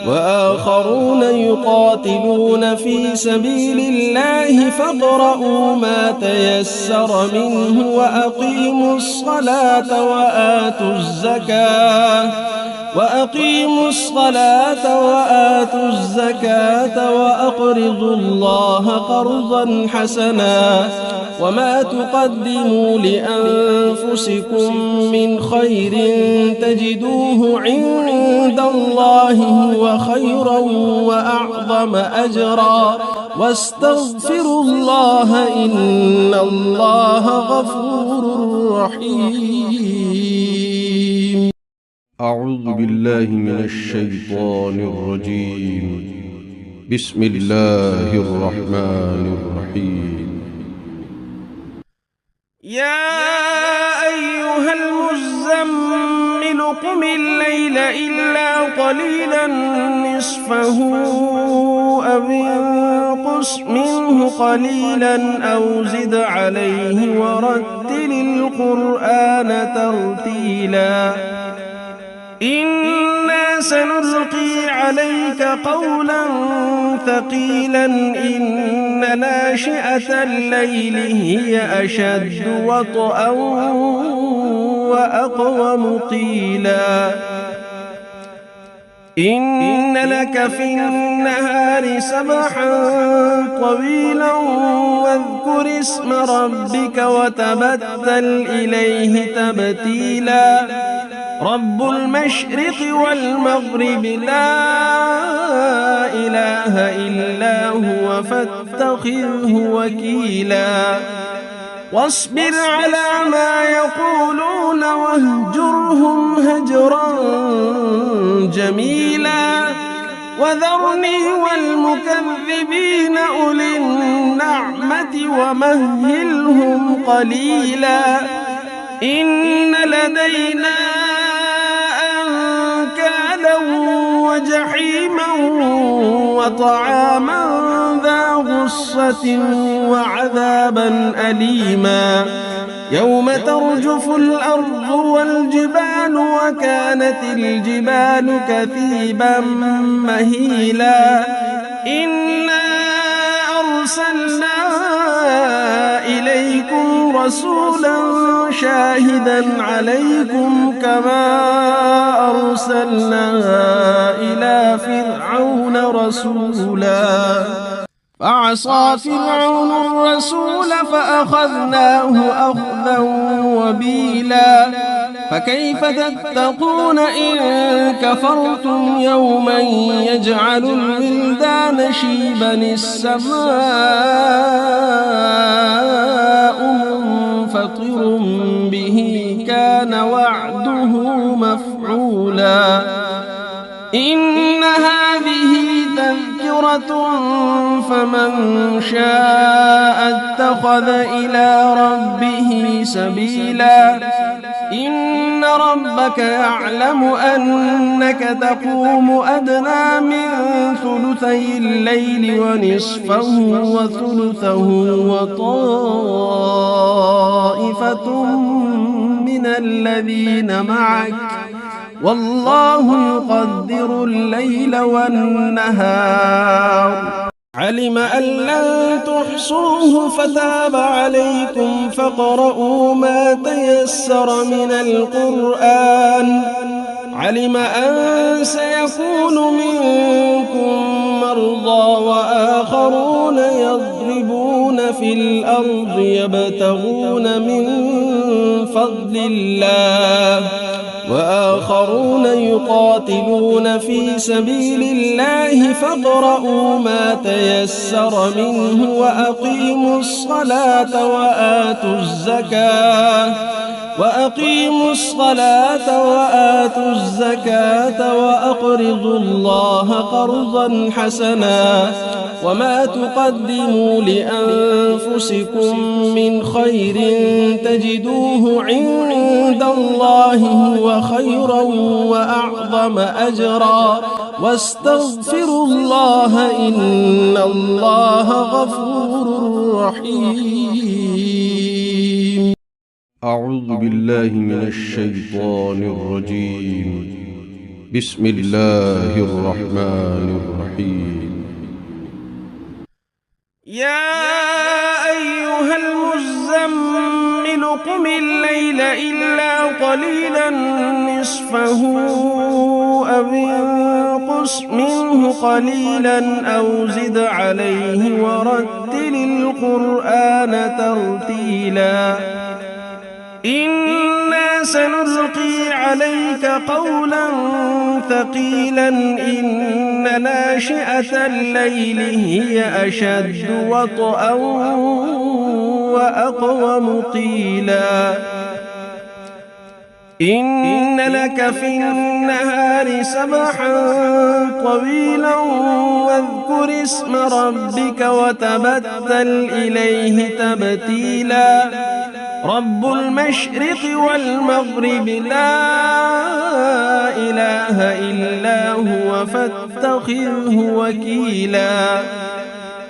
Speaker 2: وآخرون يقاتلون في سبيل الله فاقرؤوا ما تيسر منه وأقيموا الصلاة وآتوا الزكاة وأقرضوا الله قرضا حسنا وما تقدموا لأنفسكم من خير تجدوه عند الله هو خيرا وأعظم أجرا واستغفروا الله إن الله غفور رحيم.
Speaker 1: أعوذ بالله من الشيطان الرجيم. بسم الله الرحمن الرحيم.
Speaker 2: يا أيها المزمل قم الليل إلا قليلا نصفه أو انقص منه قليلا أو زد عليه ورتل القرآن ترتيلا إنا سنلقي عليك قولا ثقيلا إن ناشئة الليل هي أشد وطئا وأقوم قيلا إن لك في النهار سبحا طويلا واذكر اسم ربك وتبتل إليه تبتيلا رب المشرق والمغرب لا إله إلا هو فاتخذه وكيلا واصبر على ما يقولون واهجرهم هجرا جميلا وذرني والمكذبين أولي النعمة ومهلهم قليلا إن لدينا أنكالا وجحيما وطعاما ذا غصة وعذابا أليما يوم ترجف الأرض والجبال وكانت الجبال كثيبا مهيلا إنا أرسلنا إليكم رسولا شاهدا عليكم كما أرسلنا إلى فرعون رسولا فعصى فرعون الرسول فأخذناه أخذا وبيلا فكيف تتقون إن كفرتم يوما يجعل الولدان شيبا السماء منفطر به كان وعده مفعولا إن هذه تذكرة فمن شاء اتخذ إلى ربه سبيلا إن ربك يعلم أنك تقوم أدنى من ثلثي الليل ونصفه وثلثه وطائفة من الذين معك والله يقدر الليل والنهار علم أن لن تحصوه فتاب عليكم فاقرؤوا ما تيسر من القرآن علم أن سيكون منكم مرضى وآخرون يضربون في الأرض يبتغون من فضل الله وآخرون يقاتلون في سبيل الله فاقرؤوا ما تيسر منه وأقيموا الصلاة وآتوا الزكاة وأقرضوا الله قرضا حسنا وما تقدموا لأنفسكم من خير تجدوه عند الله هو خيرا وأعظم أجرا واستغفروا الله إن الله غفور رحيم.
Speaker 1: أعوذ بالله من الشيطان الرجيم. بسم الله الرحمن الرحيم.
Speaker 2: يا أيها المزمل قم الليل إلا قليلا نصفه أو انقص منه قليلا أو زد عليه ورتل القرآن ترتيلا إنا سنلقي عليك قولا ثقيلا إن ناشئة الليل هي أشد وطئا وأقوم قيلا إن لك في النهار سبحا طويلا واذكر اسم ربك وتبتل إليه تبتيلا رب المشرق والمغرب لا إله إلا هو فاتخذه وكيلا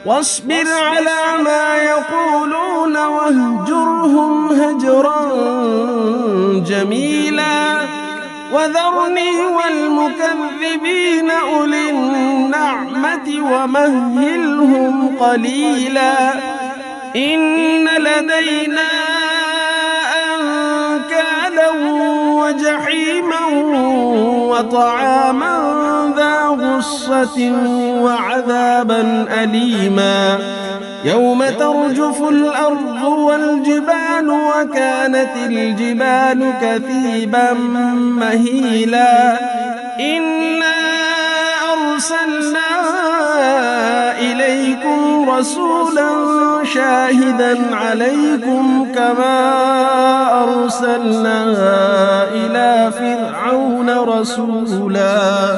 Speaker 2: واصبر على ما يقولون واهجرهم هجرا جميلا وذرني والمكذبين أولي النعمة ومهلهم قليلا إن لدينا أنكالا وجحيما وطعاما ذا غصة وعذابا أليما يوم ترجف الأرض والجبال وكانت الجبال كثيبا مهيلا إنا أرسلنا إليكم رسولا شاهدا عليكم كما أرسلنا إلى فرعون رسولا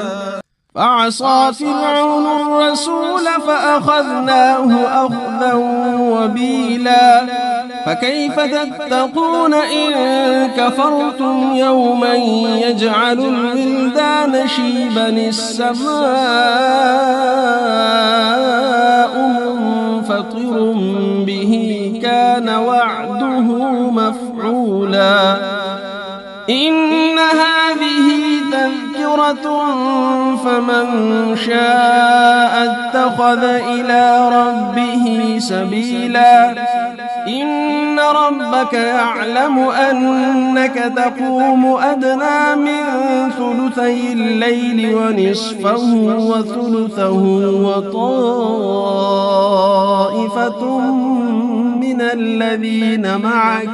Speaker 2: فعصى فرعون الرسول فأخذناه أخذا وبيلا فكيف تتقون إن كفرتم يوما يجعل الولدان شيبا السماء منفطر به كان وعده مفعولا إن هذه تذكرة فمن شاء اتخذ إلى ربه سبيلا إن ربك يعلم أنك تقوم أدنى من ثلثي الليل ونصفه وثلثه وطائفة من الذين معك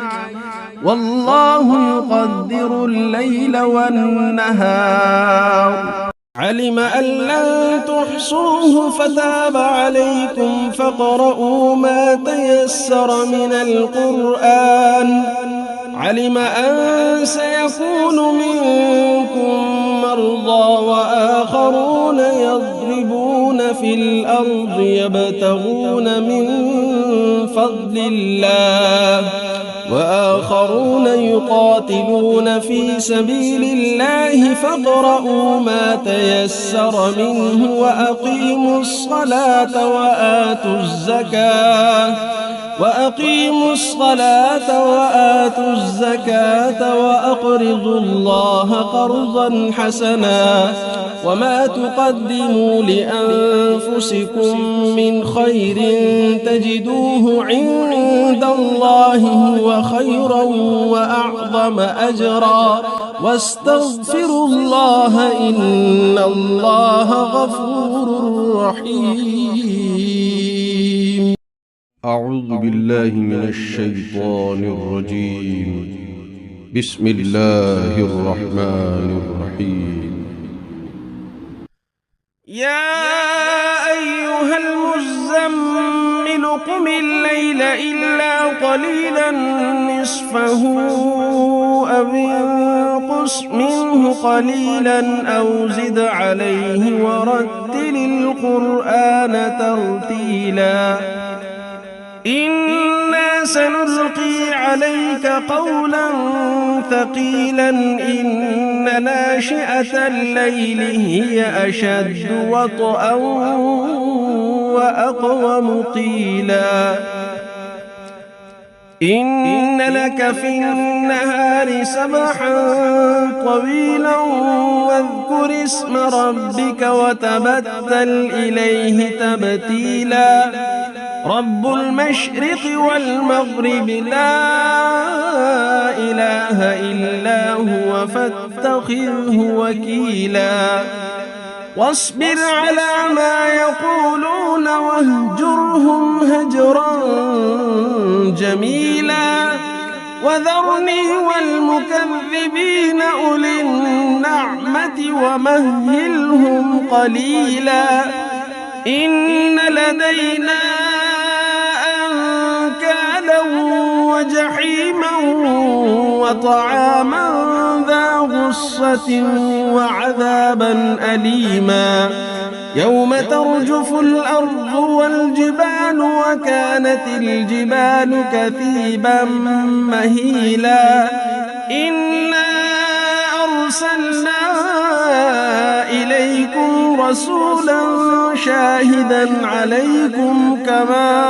Speaker 2: والله يقدر الليل والنهار علم أن لن تحصوه فتاب عليكم فاقرؤوا ما تيسر من القرآن علم أن سيكون منكم مرضى وآخرون يضربون في الأرض يبتغون من فضل الله وآخرون يقاتلون في سبيل الله فاقرؤوا ما تيسر منه وأقيموا الصلاة وآتوا الزكاة وأقرضوا الله قرضا حسنا وما تقدموا لأنفسكم من خير تجدوه عند الله هو خيرا وأعظم أجرا واستغفروا الله إن الله غفور رحيم.
Speaker 1: أعوذ بالله من الشيطان الرجيم. بسم الله الرحمن الرحيم.
Speaker 2: يا أيها المزمل قم الليل إلا قليلا نصفه أو انقص منه قليلا أو زد عليه ورتل القرآن ترتيلا إنا سنلقي عليك قولا ثقيلا إن ناشئة الليل هي أشد وطئا وأقوم قيلا إن لك في النهار سبحا طويلا واذكر اسم ربك وتبتل إليه تبتيلا رب المشرق والمغرب لا إله إلا هو فاتخذه وكيلا واصبر على ما يقولون واهجرهم هجرا جميلا وذرني والمكذبين أولي النعمة ومهلهم قليلا إن لدينا أنكالا وجحيما وطعاما ذا غصة وعذابا أليما يوم ترجف الأرض والجبال وكانت الجبال كثيبا مهيلا إنا أرسلنا إليكم رسولا شاهدا عليكم كما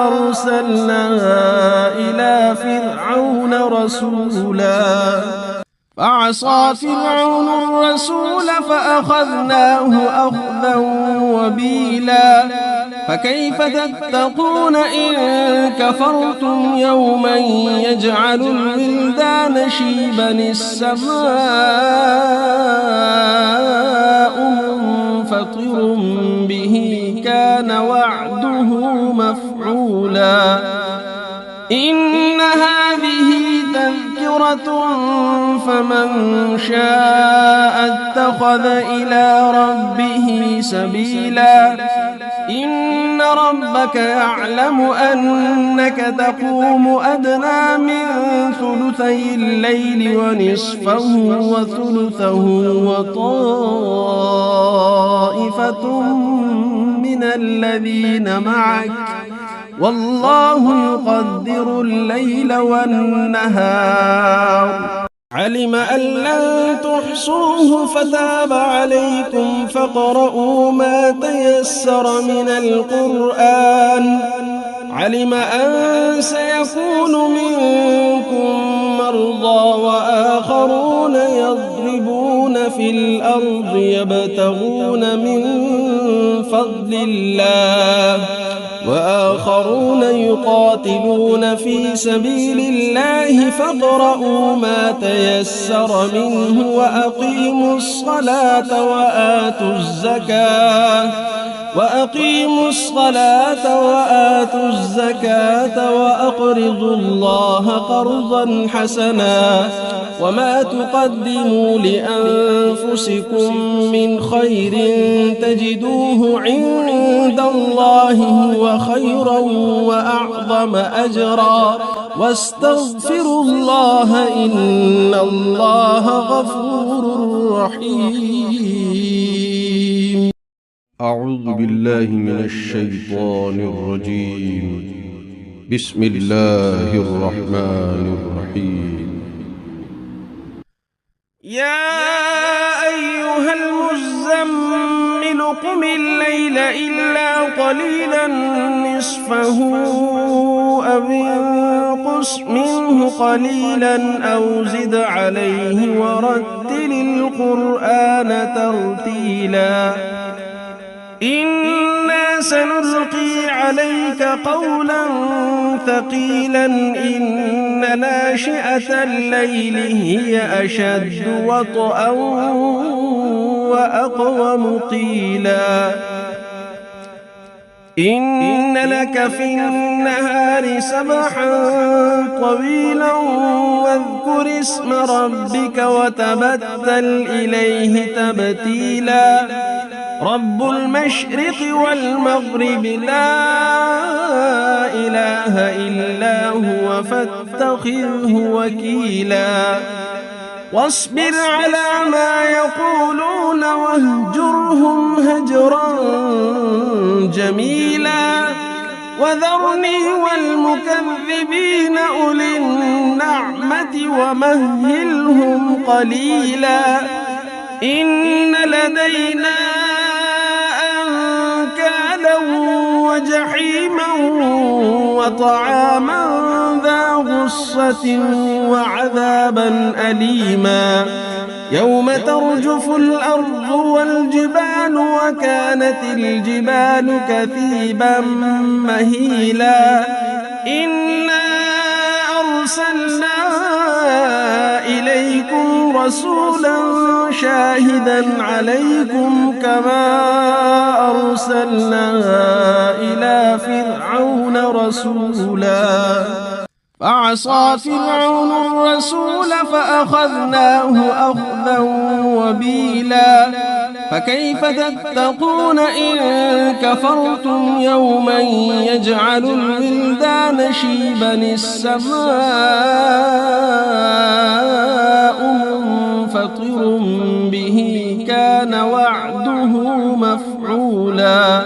Speaker 2: أرسلنا إلى فرعون رسولا فعصى فرعون الرسول فأخذناه أخذا وبيلا فكيف تتقون إن كفرتم يوما يجعل الولدان شيبا السماء منفطر به كان وعده مفعولا إن هذه تذكرة فمن شاء اتخذ إلى ربه سبيلا إن ربك يعلم أنك تقوم أدنى من ثلثي الليل ونصفه وثلثه وطائفة من الذين معك والله يقدر الليل والنهار علم أن لن تحصوه فتاب عليكم فاقرؤوا ما تيسر من القرآن علم أن سيكون منكم مرضى وآخرون يضربون في الأرض يبتغون من فضل الله وآخرون يقاتلون في سبيل الله فاقرؤوا ما تيسر منه وأقيموا الصلاة وآتوا الزكاة وأقرضوا الله قرضا حسنا وما تقدموا لأنفسكم من خير تجدوه عند الله هو خيرا وأعظم أجرا واستغفروا الله إن الله غفور رحيم.
Speaker 1: أعوذ بالله من الشيطان الرجيم. بسم الله الرحمن الرحيم.
Speaker 2: يا أيها المزمل قم الليل إلا قليلا نصفه أو انقص منه قليلا أو زد عليه ورتل القرآن ترتيلا إنا سنلقي عليك قولا ثقيلا إن ناشئة الليل هي أشد وطئا وأقوم قيلا إن لك في النهار سبحا طويلا واذكر اسم ربك وتبتل إليه تبتيلا رب المشرق والمغرب لا إله إلا هو فاتخذه وكيلا واصبر على ما يقولون واهجرهم هجرا جميلا وذرني والمكذبين أولي النعمة ومهلهم قليلا إن لدينا أنكالا وجحيما وطعاما ذا غصة وعذابا أليما يوم ترجف الأرض والجبال وكانت الجبال كثيبا مهيلا إنا أرسلنا إليكم رسولا شاهدا عليكم كما أرسلنا إلى فرعون رسولا فعصى فرعون الرسول فأخذناه أخذا وبيلا فكيف تتقون إن كفرتم يوما يجعل الولدان شيبا السماء منفطر به كان وعده مفعولا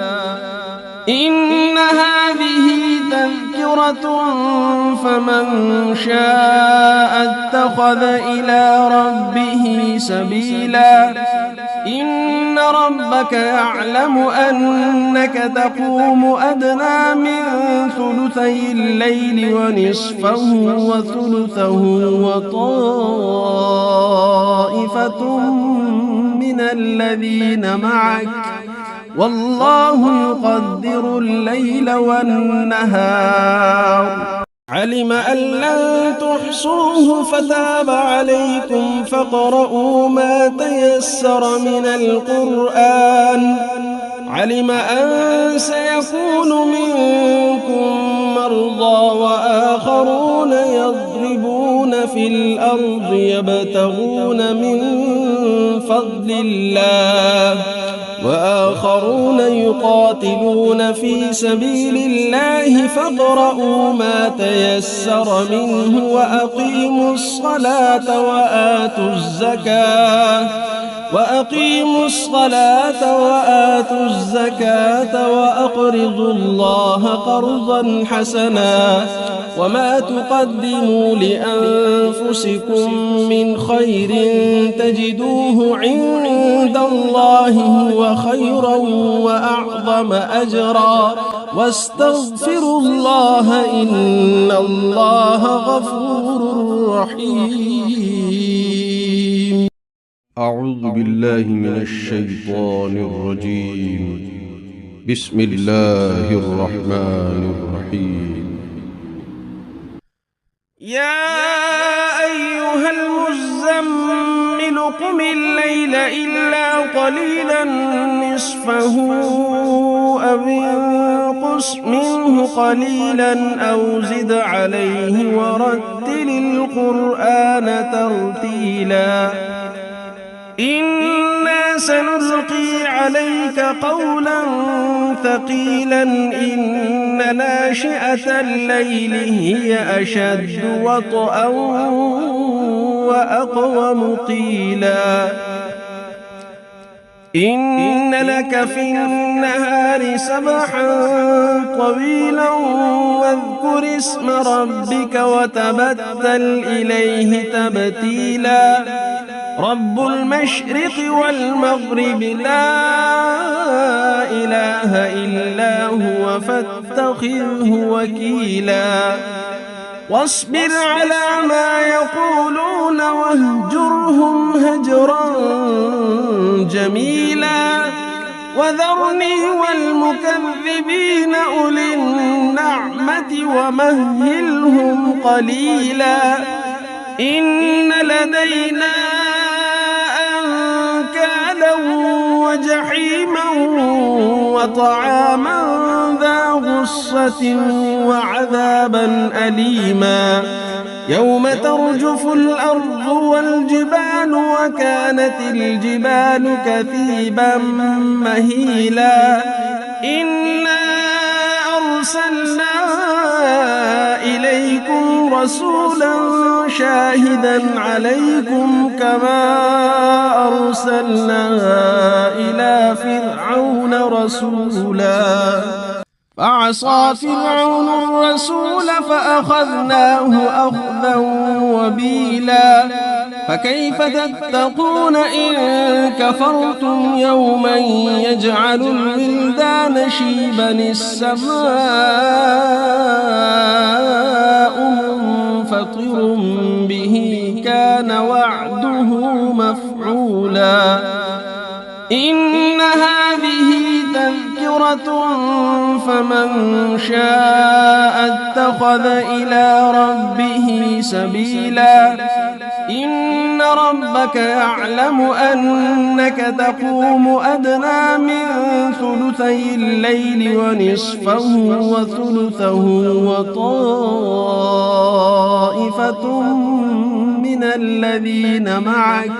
Speaker 2: إن هذه تذكرة فمن شاء اتخذ إلى ربه سبيلا إن ربك يعلم أنك تقوم أدنى من ثلثي الليل ونصفه وثلثه وطائفة من الذين معك والله يقدر الليل والنهار علم أن لن تحصوه فتاب عليكم فاقرؤوا ما تيسر من القرآن علم أن سيكون منكم مرضى وآخرون يضربون في الأرض يبتغون من فضل الله وآخرون يقاتلون في سبيل الله فاقرؤوا ما تيسر منه وأقيموا الصلاة وآتوا الزكاة وأقرضوا الله قرضا حسنا وما تقدموا لأنفسكم من خير تجدوه عند الله هو خيرا وأعظم أجرا واستغفروا الله إن الله غفور رحيم.
Speaker 1: أعوذ بالله من الشيطان الرجيم. بسم الله الرحمن الرحيم.
Speaker 2: يا أيها المزمل قم الليل إلا قليلا نصفه أو انقص منه قليلا أو زد عليه ورتل القرآن ترتيلا إنا سنلقي عليك قولا ثقيلا إن ناشئة الليل هي أشد وطئا وأقوم قيلا إن لك في النهار سبحا طويلا واذكر اسم ربك وتبتل إليه تبتيلا رب المشرق والمغرب لا إله إلا هو فاتخذه وكيلا واصبر على ما يقولون واهجرهم هجرا جميلا وذرني والمكذبين أولي النعمة ومهلهم قليلا إن لدينا أنكالا وجحيما وطعاما ذا غصة وعذابا أليما يوم ترجف الأرض والجبال وكانت الجبال كثيبا مهيلا إنا أرسلنا إليكم رسولا شاهدا عليكم كما أرسلنا إلى فرعون رسولا فعصى فرعون الرسول فأخذناه أخذا وبيلا فكيف تتقون إن كفرتم يوما يجعل الولدان شيبا السماء منفطر به كان وعده مفعولا إن هذه تذكرة فمن شاء اتخذ إلى ربه سبيلا إن ربك يعلم أنك تقوم أدنى من ثلثي الليل ونصفه وثلثه وطائفة من الذين معك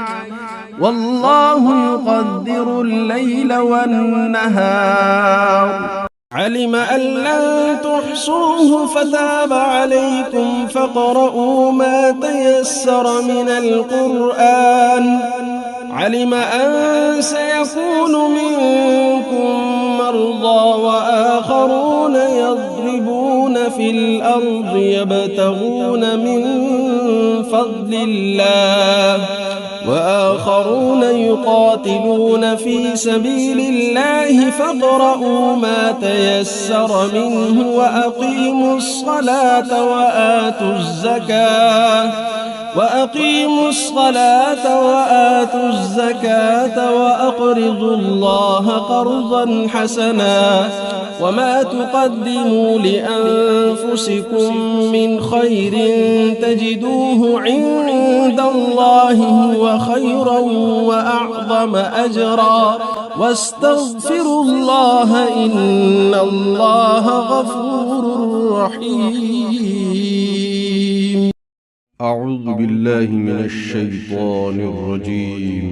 Speaker 2: والله يقدر الليل والنهار علم أن لن تحصوه فتاب عليكم فاقرؤوا ما تيسر من القرآن علم أن سيكون منكم مرضى وآخرون يضربون في الأرض يبتغون من فضل الله وآخرون يقاتلون في سبيل الله فاقرؤوا ما تيسر منه وأقيموا الصلاة وآتوا الزكاة وأقرضوا الله قرضا حسنا وما تقدموا لأنفسكم من خير تجدوه عند الله هو خيرا وأعظم أجرا واستغفروا الله إن الله غفور رحيم.
Speaker 1: أعوذ بالله من الشيطان الرجيم.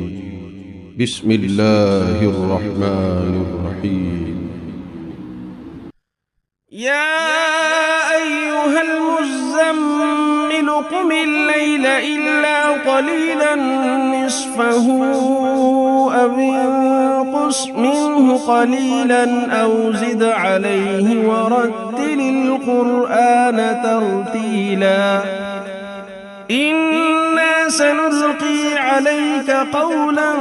Speaker 1: بسم الله الرحمن الرحيم.
Speaker 2: يا أيها المزمل قم الليل إلا قليلا نصفه أو انقص منه قليلا أو زد عليه ورتل القرآن ترتيلا إنا سنلقي عليك قولا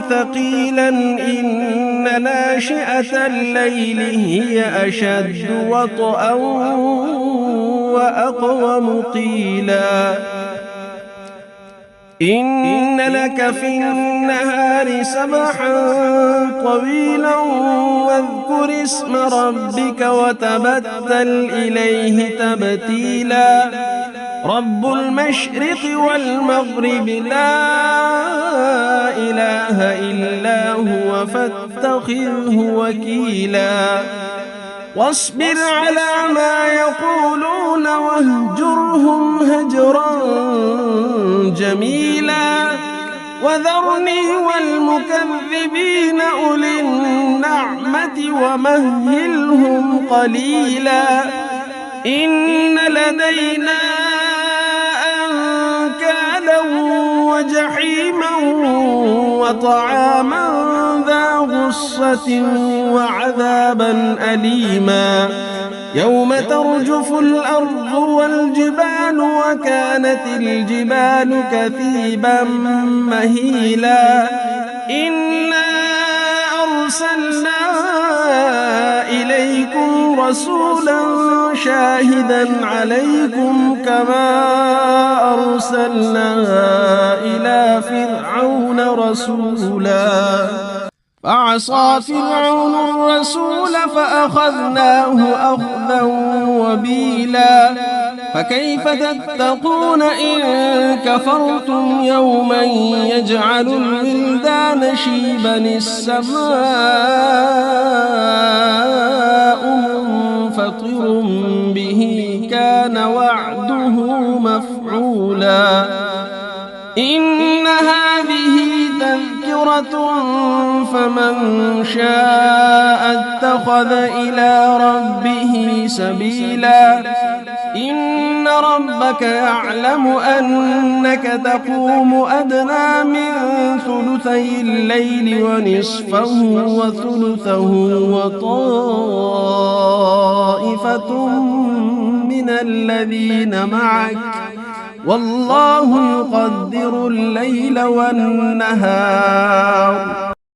Speaker 2: ثقيلا إن ناشئة الليل هي أشد وطئا وأقوم قيلا إن لك في النهار سبحا طويلا واذكر اسم ربك وتبتل إليه تبتيلا رب المشرق والمغرب لا إله إلا هو فاتخذه وكيلا واصبر على ما يقولون واهجرهم هجرا جميلا وذرني والمكذبين أولي النعمة ومهلهم قليلا إن لدينا أنكالا وجحيما وطعاما ذا غصة وعذابا أليما يوم ترجف الأرض والجبال وكانت الجبال كثيبا مهيلا إنا أرسلنا إليكم رسولا شاهدا عليكم كما أرسلنا إلى فرعون رسولا فعصى فرعون الرسول فأخذناه أخذا وبيلا فكيف تتقون إن كفرتم يوما يجعل الولدان شيبا السماء منفطر به كان وعده مفعولا إن هذه تذكرة فمن شاء اتخذ إلى ربه سبيلا إن ربك يعلم أنك تقوم أدنى من ثلثي الليل ونصفه وثلثه وطائفة من الذين معك والله يقدر الليل والنهار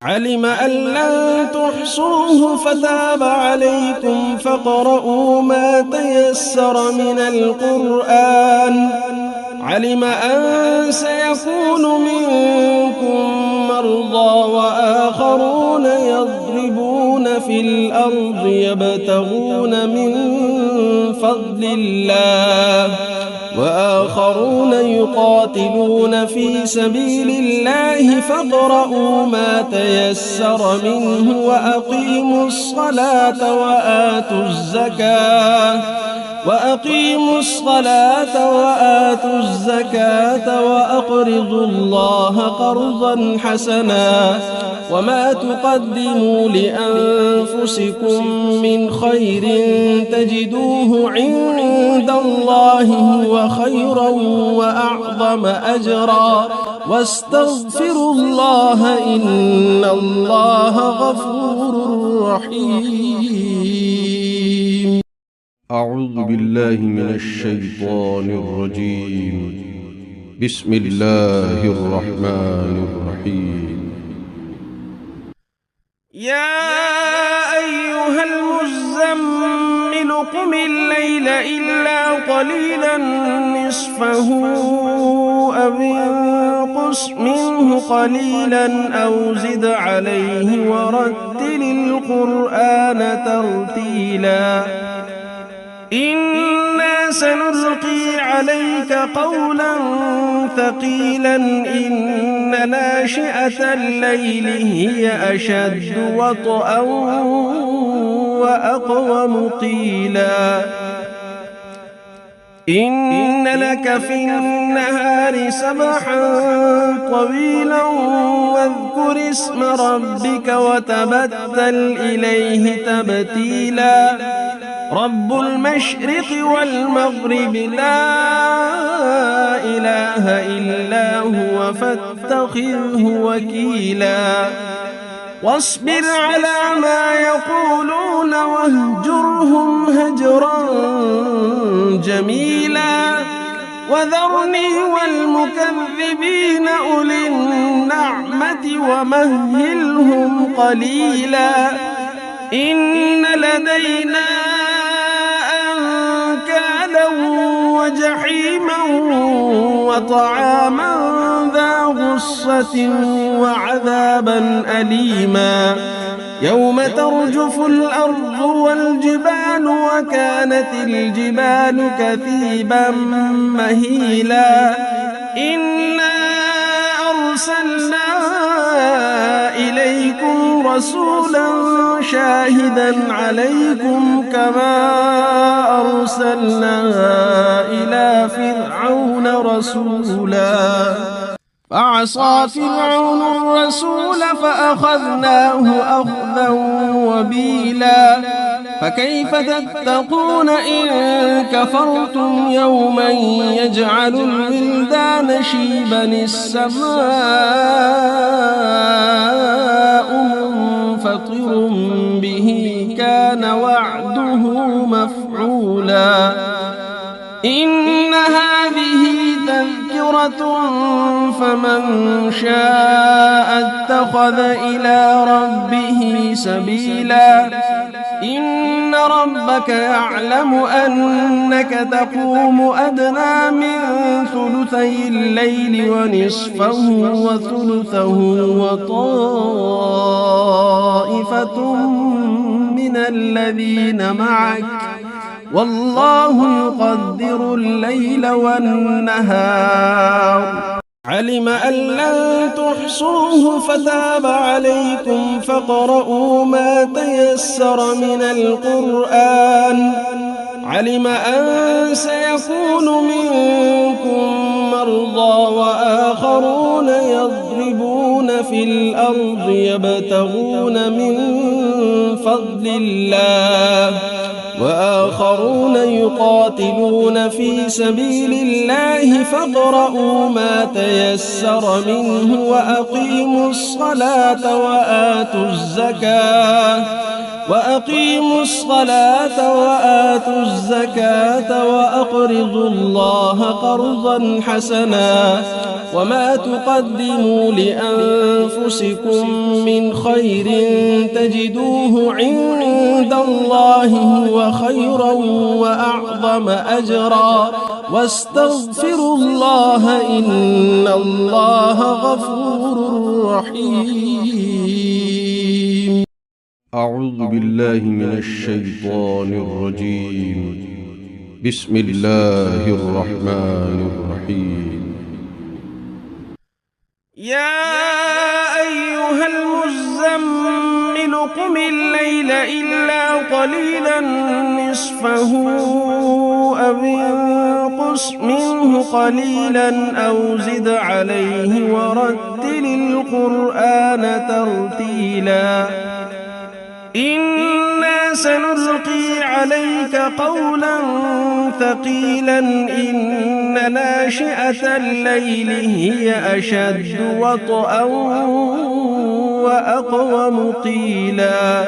Speaker 2: علم أن لن تحصوه فتاب عليكم فاقرؤوا ما تيسر من القرآن علم أن سيكون منكم مرضى وآخرون يضربون في الأرض يبتغون من فضل الله وآخرون يقاتلون في سبيل الله فاقرؤوا ما تيسر منه وأقيموا الصلاة وآتوا الزكاة وأقرضوا الله قرضا حسنا وما تقدموا لأنفسكم من خير تجدوه عند الله هو خيرا وأعظم أجرا واستغفروا الله إن الله غفور رحيم.
Speaker 1: أعوذ بالله من الشيطان الرجيم. بسم الله الرحمن الرحيم.
Speaker 2: يا أيها المزمل قم الليل إلا قليلا نصفه أو انقص منه قليلا أو زد عليه ورتل القرآن ترتيلا إنا سنلقي عليك قولا ثقيلا إن ناشئة الليل هي أشد وطئا وأقوم قيلا إن لك في النهار سبحا طويلا واذكر اسم ربك وتبتل إليه تبتيلا رب المشرق والمغرب لا إله إلا هو فاتخذه وكيلا واصبر على ما يقولون واهجرهم هجرا جميلا وذرني والمكذبين أولي النعمة ومهلهم قليلا إن لدينا أنكالا وجحيما وطعاما ذا غصة وعذابا أليما يوم ترجف الأرض والجبال وكانت الجبال كثيبا مهيلا إنا أرسلنا إليكم رسولا شاهدا عليكم كما أرسلنا إلى فرعون رسولا فعصى فرعون الرسول فأخذناه أخذا وبيلا فكيف تتقون إن كفرتم يوما يجعل الولدان شيبا السماء منفطر به كان وعده مفعولا إن هذه تذكرة فمن شاء اتخذ إلى ربه سبيلا إن ربك يعلم أنك تقوم أدنى من ثلثي الليل ونصفه وثلثه وطائفة من الذين معك والله يقدر الليل والنهار علم أن لن تحصوه فتاب عليكم فاقرؤوا ما تيسر من القرآن علم أن سيكون منكم مرضى وآخرون يضربون في الأرض يبتغون من فضل الله وآخرون يقاتلون في سبيل الله فاقرؤوا ما تيسر منه وأقيموا الصلاة وآتوا الزكاة وأقرضوا الله قرضا حسنا وما تقدموا لأنفسكم من خير تجدوه عند الله هو خيرا وأعظم أجرا واستغفروا الله إن الله غفور رحيم.
Speaker 1: أعوذ بالله من الشيطان الرجيم. بسم الله الرحمن الرحيم
Speaker 2: يا أيها المزمل قم الليل إلا قليلا نصفه أو انقص منه قليلا أو زد عليه ورتل القرآن ترتيلا إنا سنلقي عليك قولا ثقيلا إن ناشئة الليل هي أشد وطئا وأقوم قيلا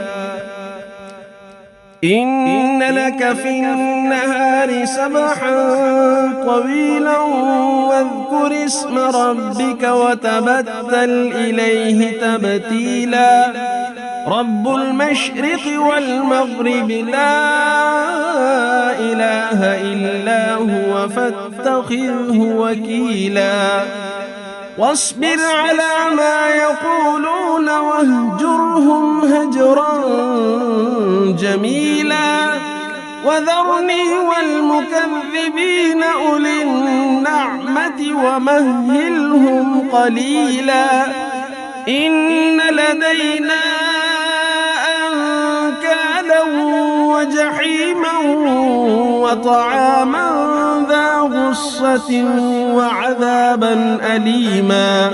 Speaker 2: إن لك في النهار سبحا طويلا واذكر اسم ربك وتبتل إليه تبتيلا رب المشرق والمغرب لا إله إلا هو فاتخذه وكيلا واصبر على ما يقولون واهجرهم هجرا جميلا وذرني والمكذبين أولي النعمة ومهلهم قليلا إن لدينا أنكالا وجحيما وطعاما ذا غصة وعذابا أليما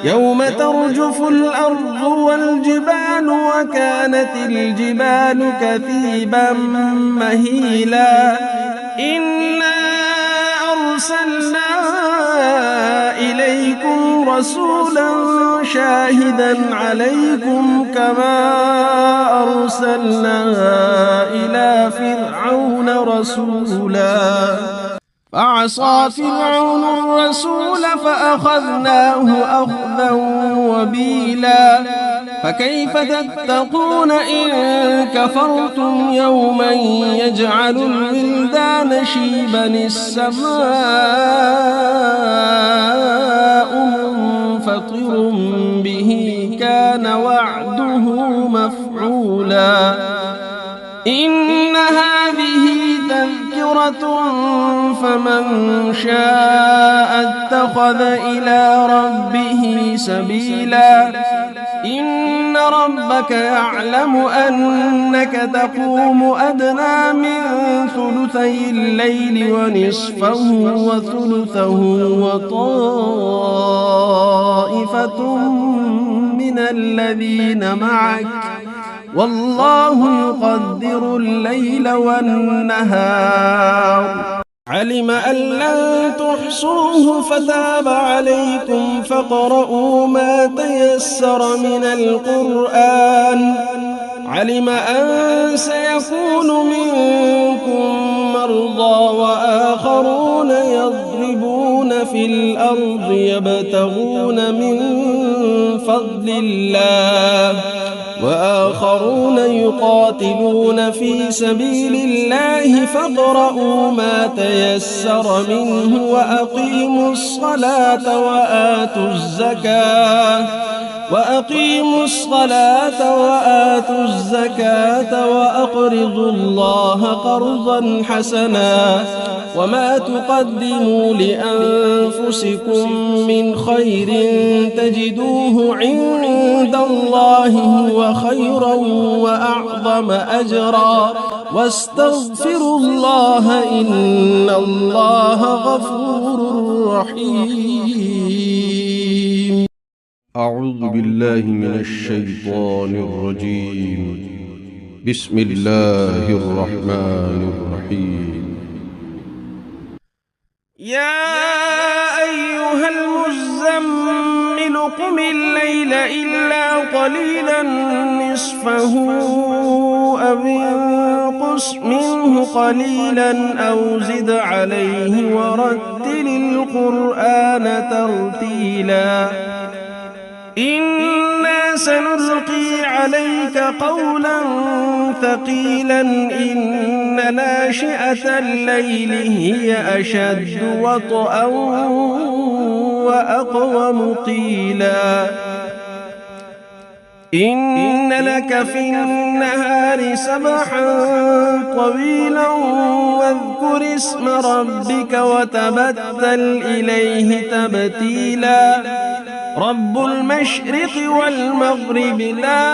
Speaker 2: يوم ترجف الأرض والجبال وكانت الجبال كثيبا مهيلا إنا أرسلنا إليكم رسولا شاهدا عليكم كما أرسلنا إلى فرعون رسولا فعصى فرعون الرسول فأخذناه أخذا وبيلا فكيف تتقون إن كفرتم يوما يجعل الولدان شيبا السماء منفطر به كان وعده مفعولا إن هذه تذكرة فمن شاء اتخذ إلى ربه سبيلا إن ربك يعلم أنك تقوم أدنى من ثلثي الليل ونصفه وثلثه وطائفة من الذين معك والله يقدر الليل والنهار علم أن لن تحصوه فتاب عليكم فاقرؤوا ما تيسر من القرآن علم أن سيكون منكم مرضى وآخرون يضربون في الأرض يبتغون من فضل الله وآخرون يقاتلون في سبيل الله فاقرؤوا ما تيسر منه وأقيموا الصلاة وآتوا الزكاة وأقرضوا الله قرضا حسنا وما تقدموا لأنفسكم من خير تجدوه عند الله هو خيرا وأعظم أجرا واستغفروا الله إن الله غفور رحيم
Speaker 1: أعوذ بالله من الشيطان الرجيم بسم الله الرحمن الرحيم
Speaker 2: يا أيها المزمل قم الليل إلا قليلا نصفه أو انقص منه قليلا أو زد عليه ورتل القرآن ترتيلا إنا سنلقي عليك قولا ثقيلا إن ناشئة الليل هي أشد وطئا وأقوم قيلا إن لك في النهار سبحا طويلا واذكر واذكر اسم ربك وتبتل إليه تبتيلا رب المشرق والمغرب لا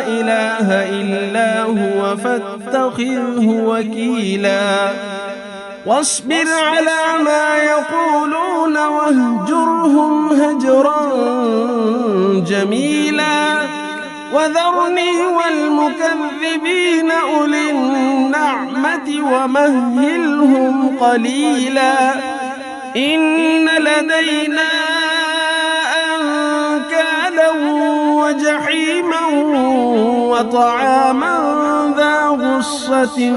Speaker 2: إله إلا هو فاتخذه وكيلا واصبر على ما يقولون واهجرهم هجرا جميلا وذرني والمكذبين أولي النعمة ومهلهم قليلا إن لدينا أنكالا وجحيما وطعاما ذا غصة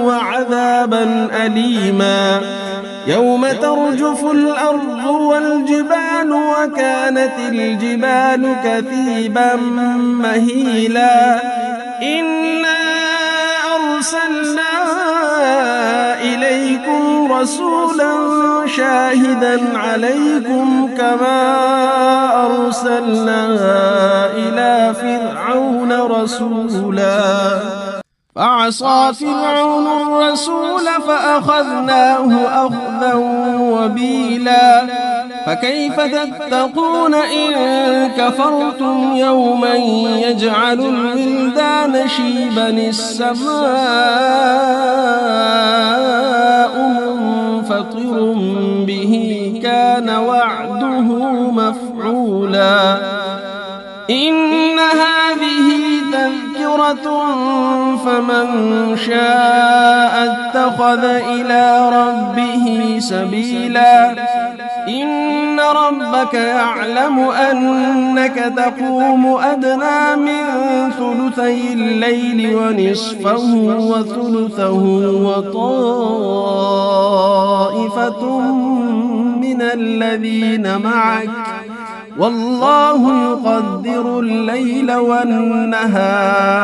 Speaker 2: وعذابا أليما يوم ترجف الأرض والجبال وكانت الجبال كثيبا مهيلا إنا أرسلنا إليكم رسولا شاهدا عليكم كما أرسلنا إلى فرعون رسولا فعصى فرعون الرسول فأخذناه أخذا وبيلا فكيف تتقون إن كفرتم يوما يجعل الولدان شيبا السماء منفطر به كان وعده مفعولا إن هذه تذكرة فمن شاء اتخذ إلى ربه سبيلا إن ربك يعلم أنك تقوم أدنى من ثلثي الليل ونصفه وثلثه وطائفة من الذين معك والله يقدر الليل والنهار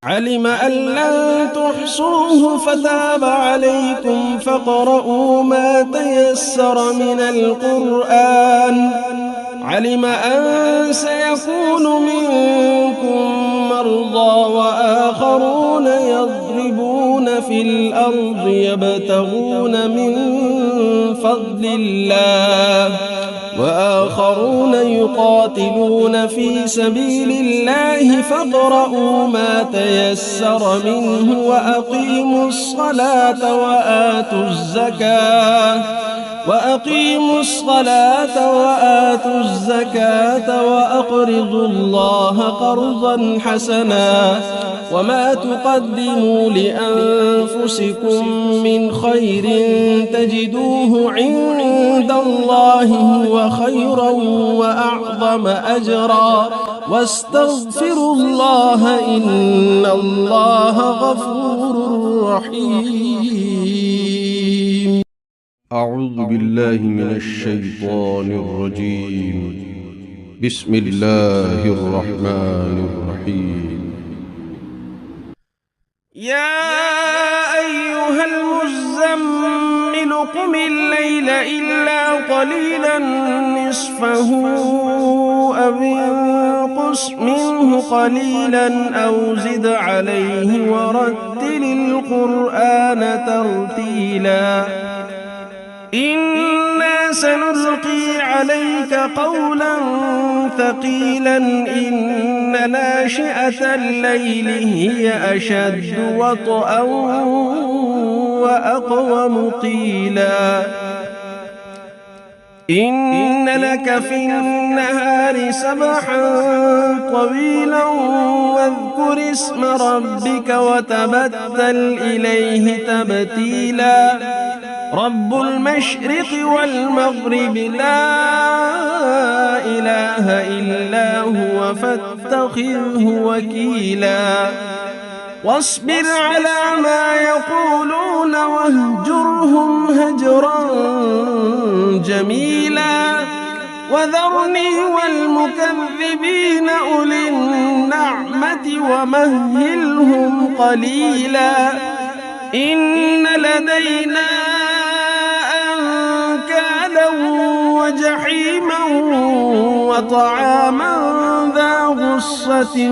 Speaker 2: علم أن لن تحصوه فتاب عليكم فاقرؤوا ما تيسر من القرآن علم أن سيكون منكم مرضى وآخرون يضربون في الأرض يبتغون من فضل الله وآخرون يقاتلون في سبيل الله فاقرؤوا ما تيسر منه وأقيموا الصلاة وآتوا الزكاة وأقرضوا الله قرضا حسنا وما تقدموا لأنفسكم من خير تجدوه عند الله هو خيرا وأعظم أجرا واستغفروا الله إن الله غفور رحيم.
Speaker 1: أعوذ بالله من الشيطان الرجيم. بسم الله الرحمن الرحيم.
Speaker 2: يا أيها المزمل قم الليل إلا قليلا نصفه أو انقص منه قليلا أو زد عليه ورتل القرآن ترتيلا إنا سنلقي عليك قولا ثقيلا إن ناشئة الليل هي أشد وطئا وأقوم قيلا إن لك في النهار سبحا طويلا واذكر اسم ربك وتبتل إليه تبتيلا رب المشرق والمغرب لا إله إلا هو فاتخذه وكيلا واصبر على ما يقولون واهجرهم هجرا جميلا وذرني والمكذبين أولي النعمة ومهلهم قليلا إن لدينا أنكالا وجحيما وطعاما ذا غصة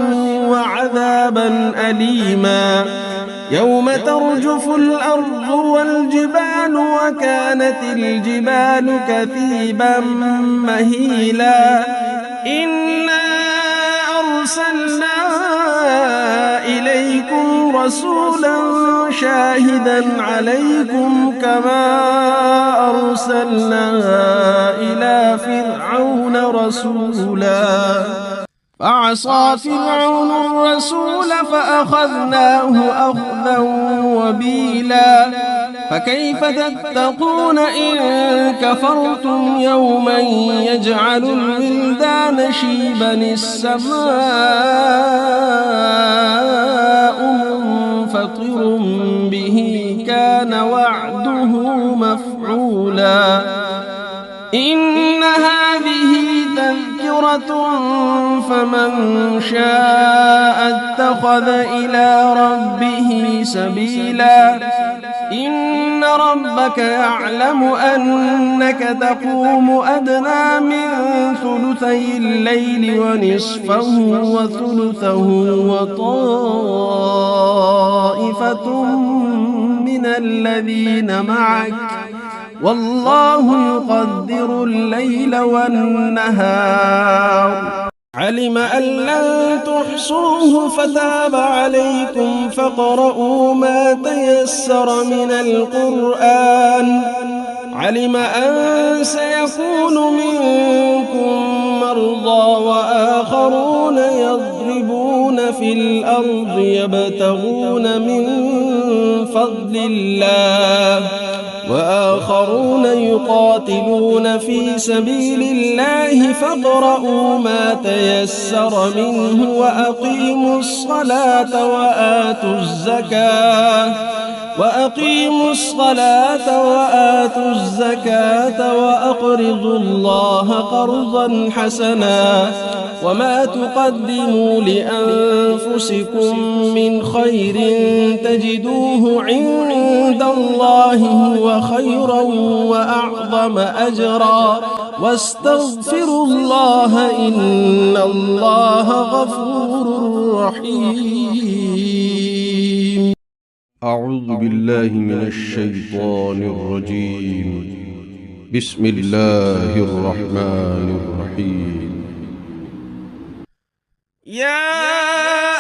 Speaker 2: وعذابا أليما يوم ترجف الأرض والجبال وكانت الجبال كثيبا مهيلا إنا أرسلنا إليكم رسولا شاهدا عليكم كما أرسلنا إلى فرعون رسولا فعصى فرعون الرسول فأخذناه أخذا وبيلا فكيف تتقون إن كفرتم يوما يجعل الولدان شيبا السماء منفطر به كان وعده مفعولا إن هذه تذكرة فمن شاء اتخذ إلى ربه سبيلا إن ربك يعلم أنك تقوم أدنى من ثلثي الليل ونصفه وثلثه وطائفة من الذين معك والله يقدر الليل والنهار علم أن لن تحصوه فتاب عليكم فاقرؤوا ما تيسر من القرآن علم أن سيكون منكم مرضى وآخرون يضربون في الأرض يبتغون من فضل الله وآخرون يقاتلون في سبيل الله فاقرؤوا ما تيسر منه وأقيموا الصلاة وآتوا الزكاة وأقرضوا الله قرضا حسنا وما تقدموا لأنفسكم من خير تجدوه عند الله هو خيرا وأعظم أجرا واستغفروا الله إن الله غفور رحيم.
Speaker 1: أعوذ بالله من الشيطان الرجيم. بسم الله الرحمن الرحيم.
Speaker 2: يا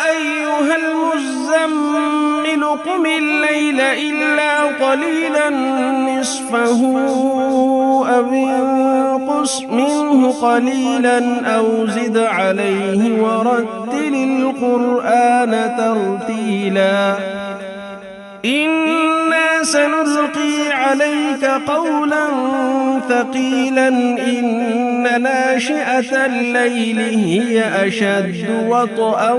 Speaker 2: أيها المزمل قم الليل إلا قليلا نصفه أو انقص منه قليلا أو زد عليه ورتل القرآن ترتيلا إنا سنلقي عليك قولا ثقيلا إن ناشئة الليل هي أشد وطئا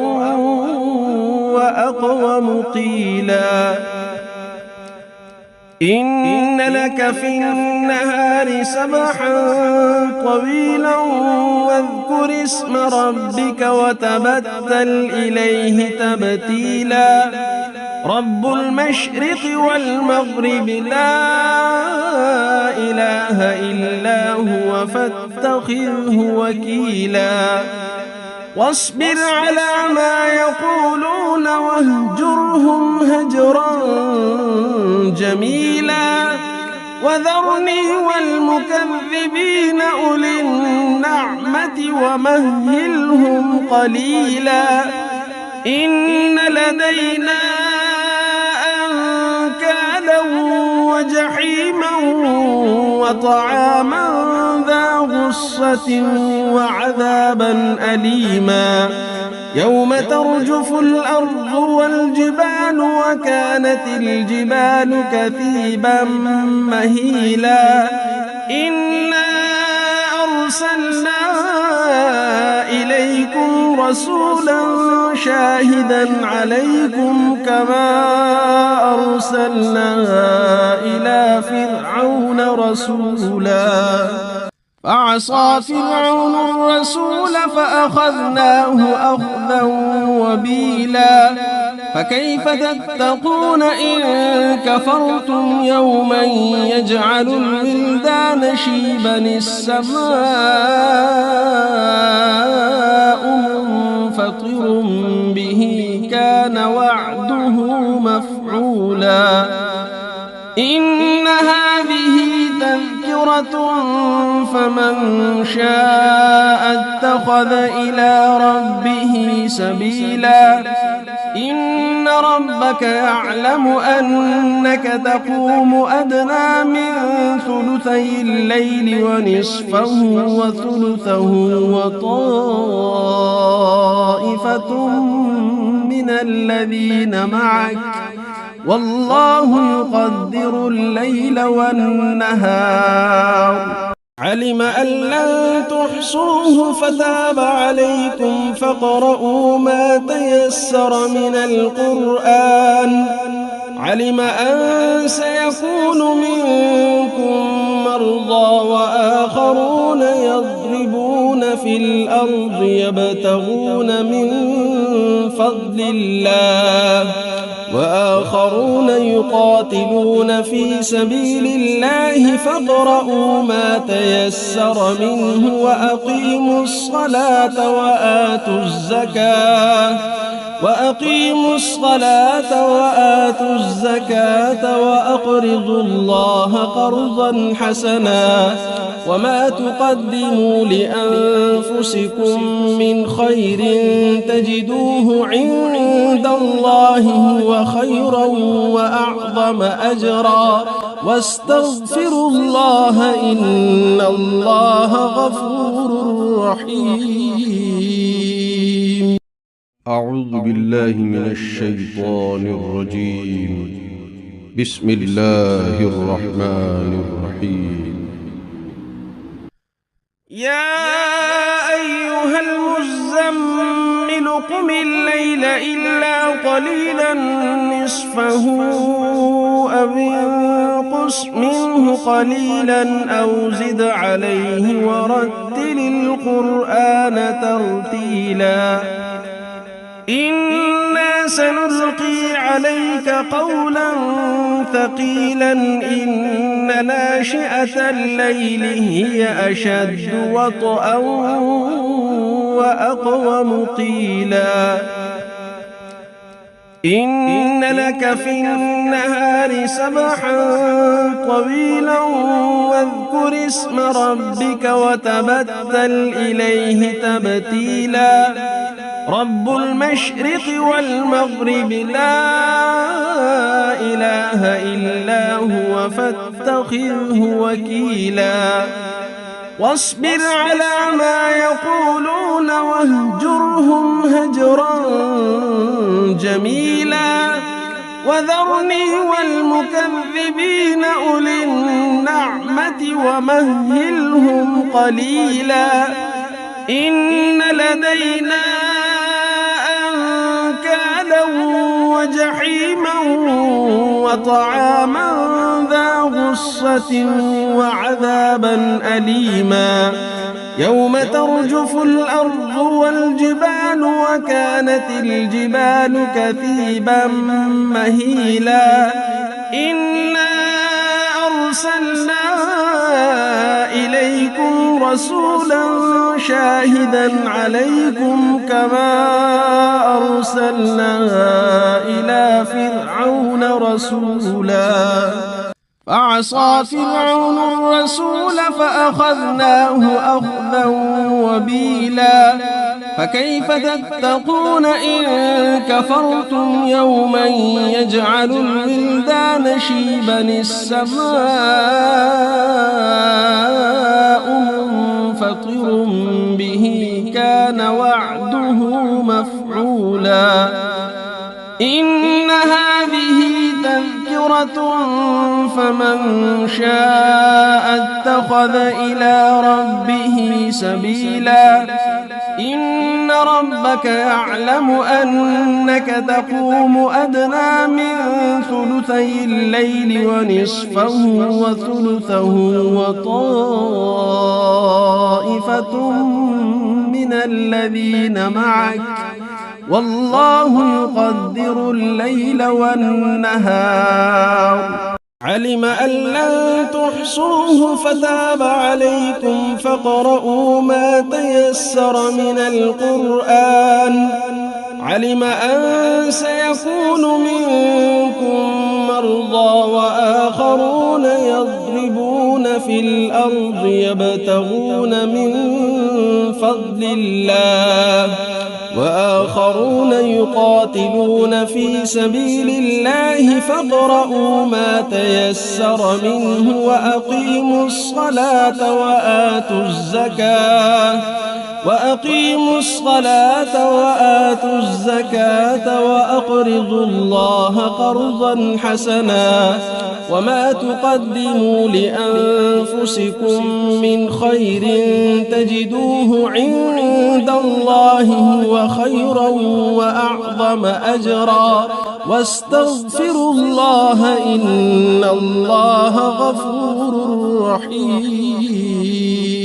Speaker 2: وأقوم قيلا إن لك في النهار سبحا طويلا واذكر اسم ربك وتبتل إليه تبتيلا رب المشرق والمغرب لا إله إلا هو فاتخذه وكيلا واصبر على ما يقولون واهجرهم هجرا جميلا وذرني والمكذبين أولي النعمة ومهلهم قليلا إن لدينا أنكالا وجحيما وطعاما ذا غصة وعذابا أليما يوم ترجف الأرض والجبال وكانت الجبال كثيبا مهيلا إنا أرسلنا إليكم رسولا شاهدا عليكم كما أرسلنا إلى فرعون رسولا فعصى فرعون الرسول فأخذناه أخذا وبيلا فكيف تتقون إن كفرتم يوما يجعل الولدان شيبا السماء منفطر به كان وعده مفعولا هدى إن هذه تذكرة فمن شاء اتخذ إلى ربه سبيلا إن ربك يعلم أنك تقوم أدنى من ثلثي الليل ونصفه وثلثه وطائفة من الذين معك والله يقدر الليل والنهار علم أن لن تحصوه فتاب عليكم فاقرؤوا ما تيسر من القرآن علم أن سيكون منكم مرضى وآخرون يضربون في الأرض يبتغون من فضل الله وآخرون يقاتلون في سبيل الله فاقرؤوا ما تيسر منه وأقيموا الصلاة وآتوا الزكاة وأقرضوا الله قرضا حسنا وما تقدموا لأنفسكم من خير تجدوه عند الله هو خيرا وأعظم أجرا واستغفروا الله إن الله غفور رحيم.
Speaker 1: أعوذ بالله من الشيطان الرجيم. بسم الله الرحمن الرحيم.
Speaker 2: يا أيها المزمل قم الليل إلا قليلا نصفه أو انقص منه قليلا أو زد عليه ورتل القرآن ترتيلا إنا سنلقي عليك قولا ثقيلا إن ناشئة الليل هي أشد وطئا وأقوم قيلا إن لك في النهار سبحا طويلا واذكر اسم ربك وتبتل إليه تبتيلا رب المشرق والمغرب لا إله إلا هو فاتخذه وكيلا واصبر على ما يقولون واهجرهم هجرا جميلا وذرني والمكذبين أولي النعمة ومهلهم قليلا إن لدينا أنكالا وجحيما وطعاما ذا غصة وعذابا أليما يوم ترجف الأرض والجبال وكانت الجبال كثيبا مهيلا إنا أرسلنا إليكم رسولا شاهدا عليكم كما أرسلنا إلى فرعون رسولا فعصى فرعون الرسول فأخذناه أخذا وبيلا فكيف تتقون إن كفرتم يوما يجعل الولدان شيبا السماء منفطر به كان وعده مفعولا إن هذه تذكرة فمن شاء اتخذ إلى ربه سبيلا إن ربك يعلم أنك تقوم أدنى من ثلثي الليل ونصفه وثلثه وطائفة من الذين معك والله يقدر الليل والنهار علم أن لن تحصوه فتاب عليكم فاقرؤوا ما تيسر من القرآن علم أن سيكون منكم مرضى وآخرون يضربون في الأرض يبتغون من فضل الله وآخرون يقاتلون في سبيل الله فاقرؤوا ما تيسر منه وأقيموا الصلاة وآتوا الزكاة وأقرضوا الله قرضا حسنا وما تقدموا لأنفسكم من خير تجدوه عند الله هو خيرا وأعظم أجرا واستغفروا الله إن الله غفور رحيم.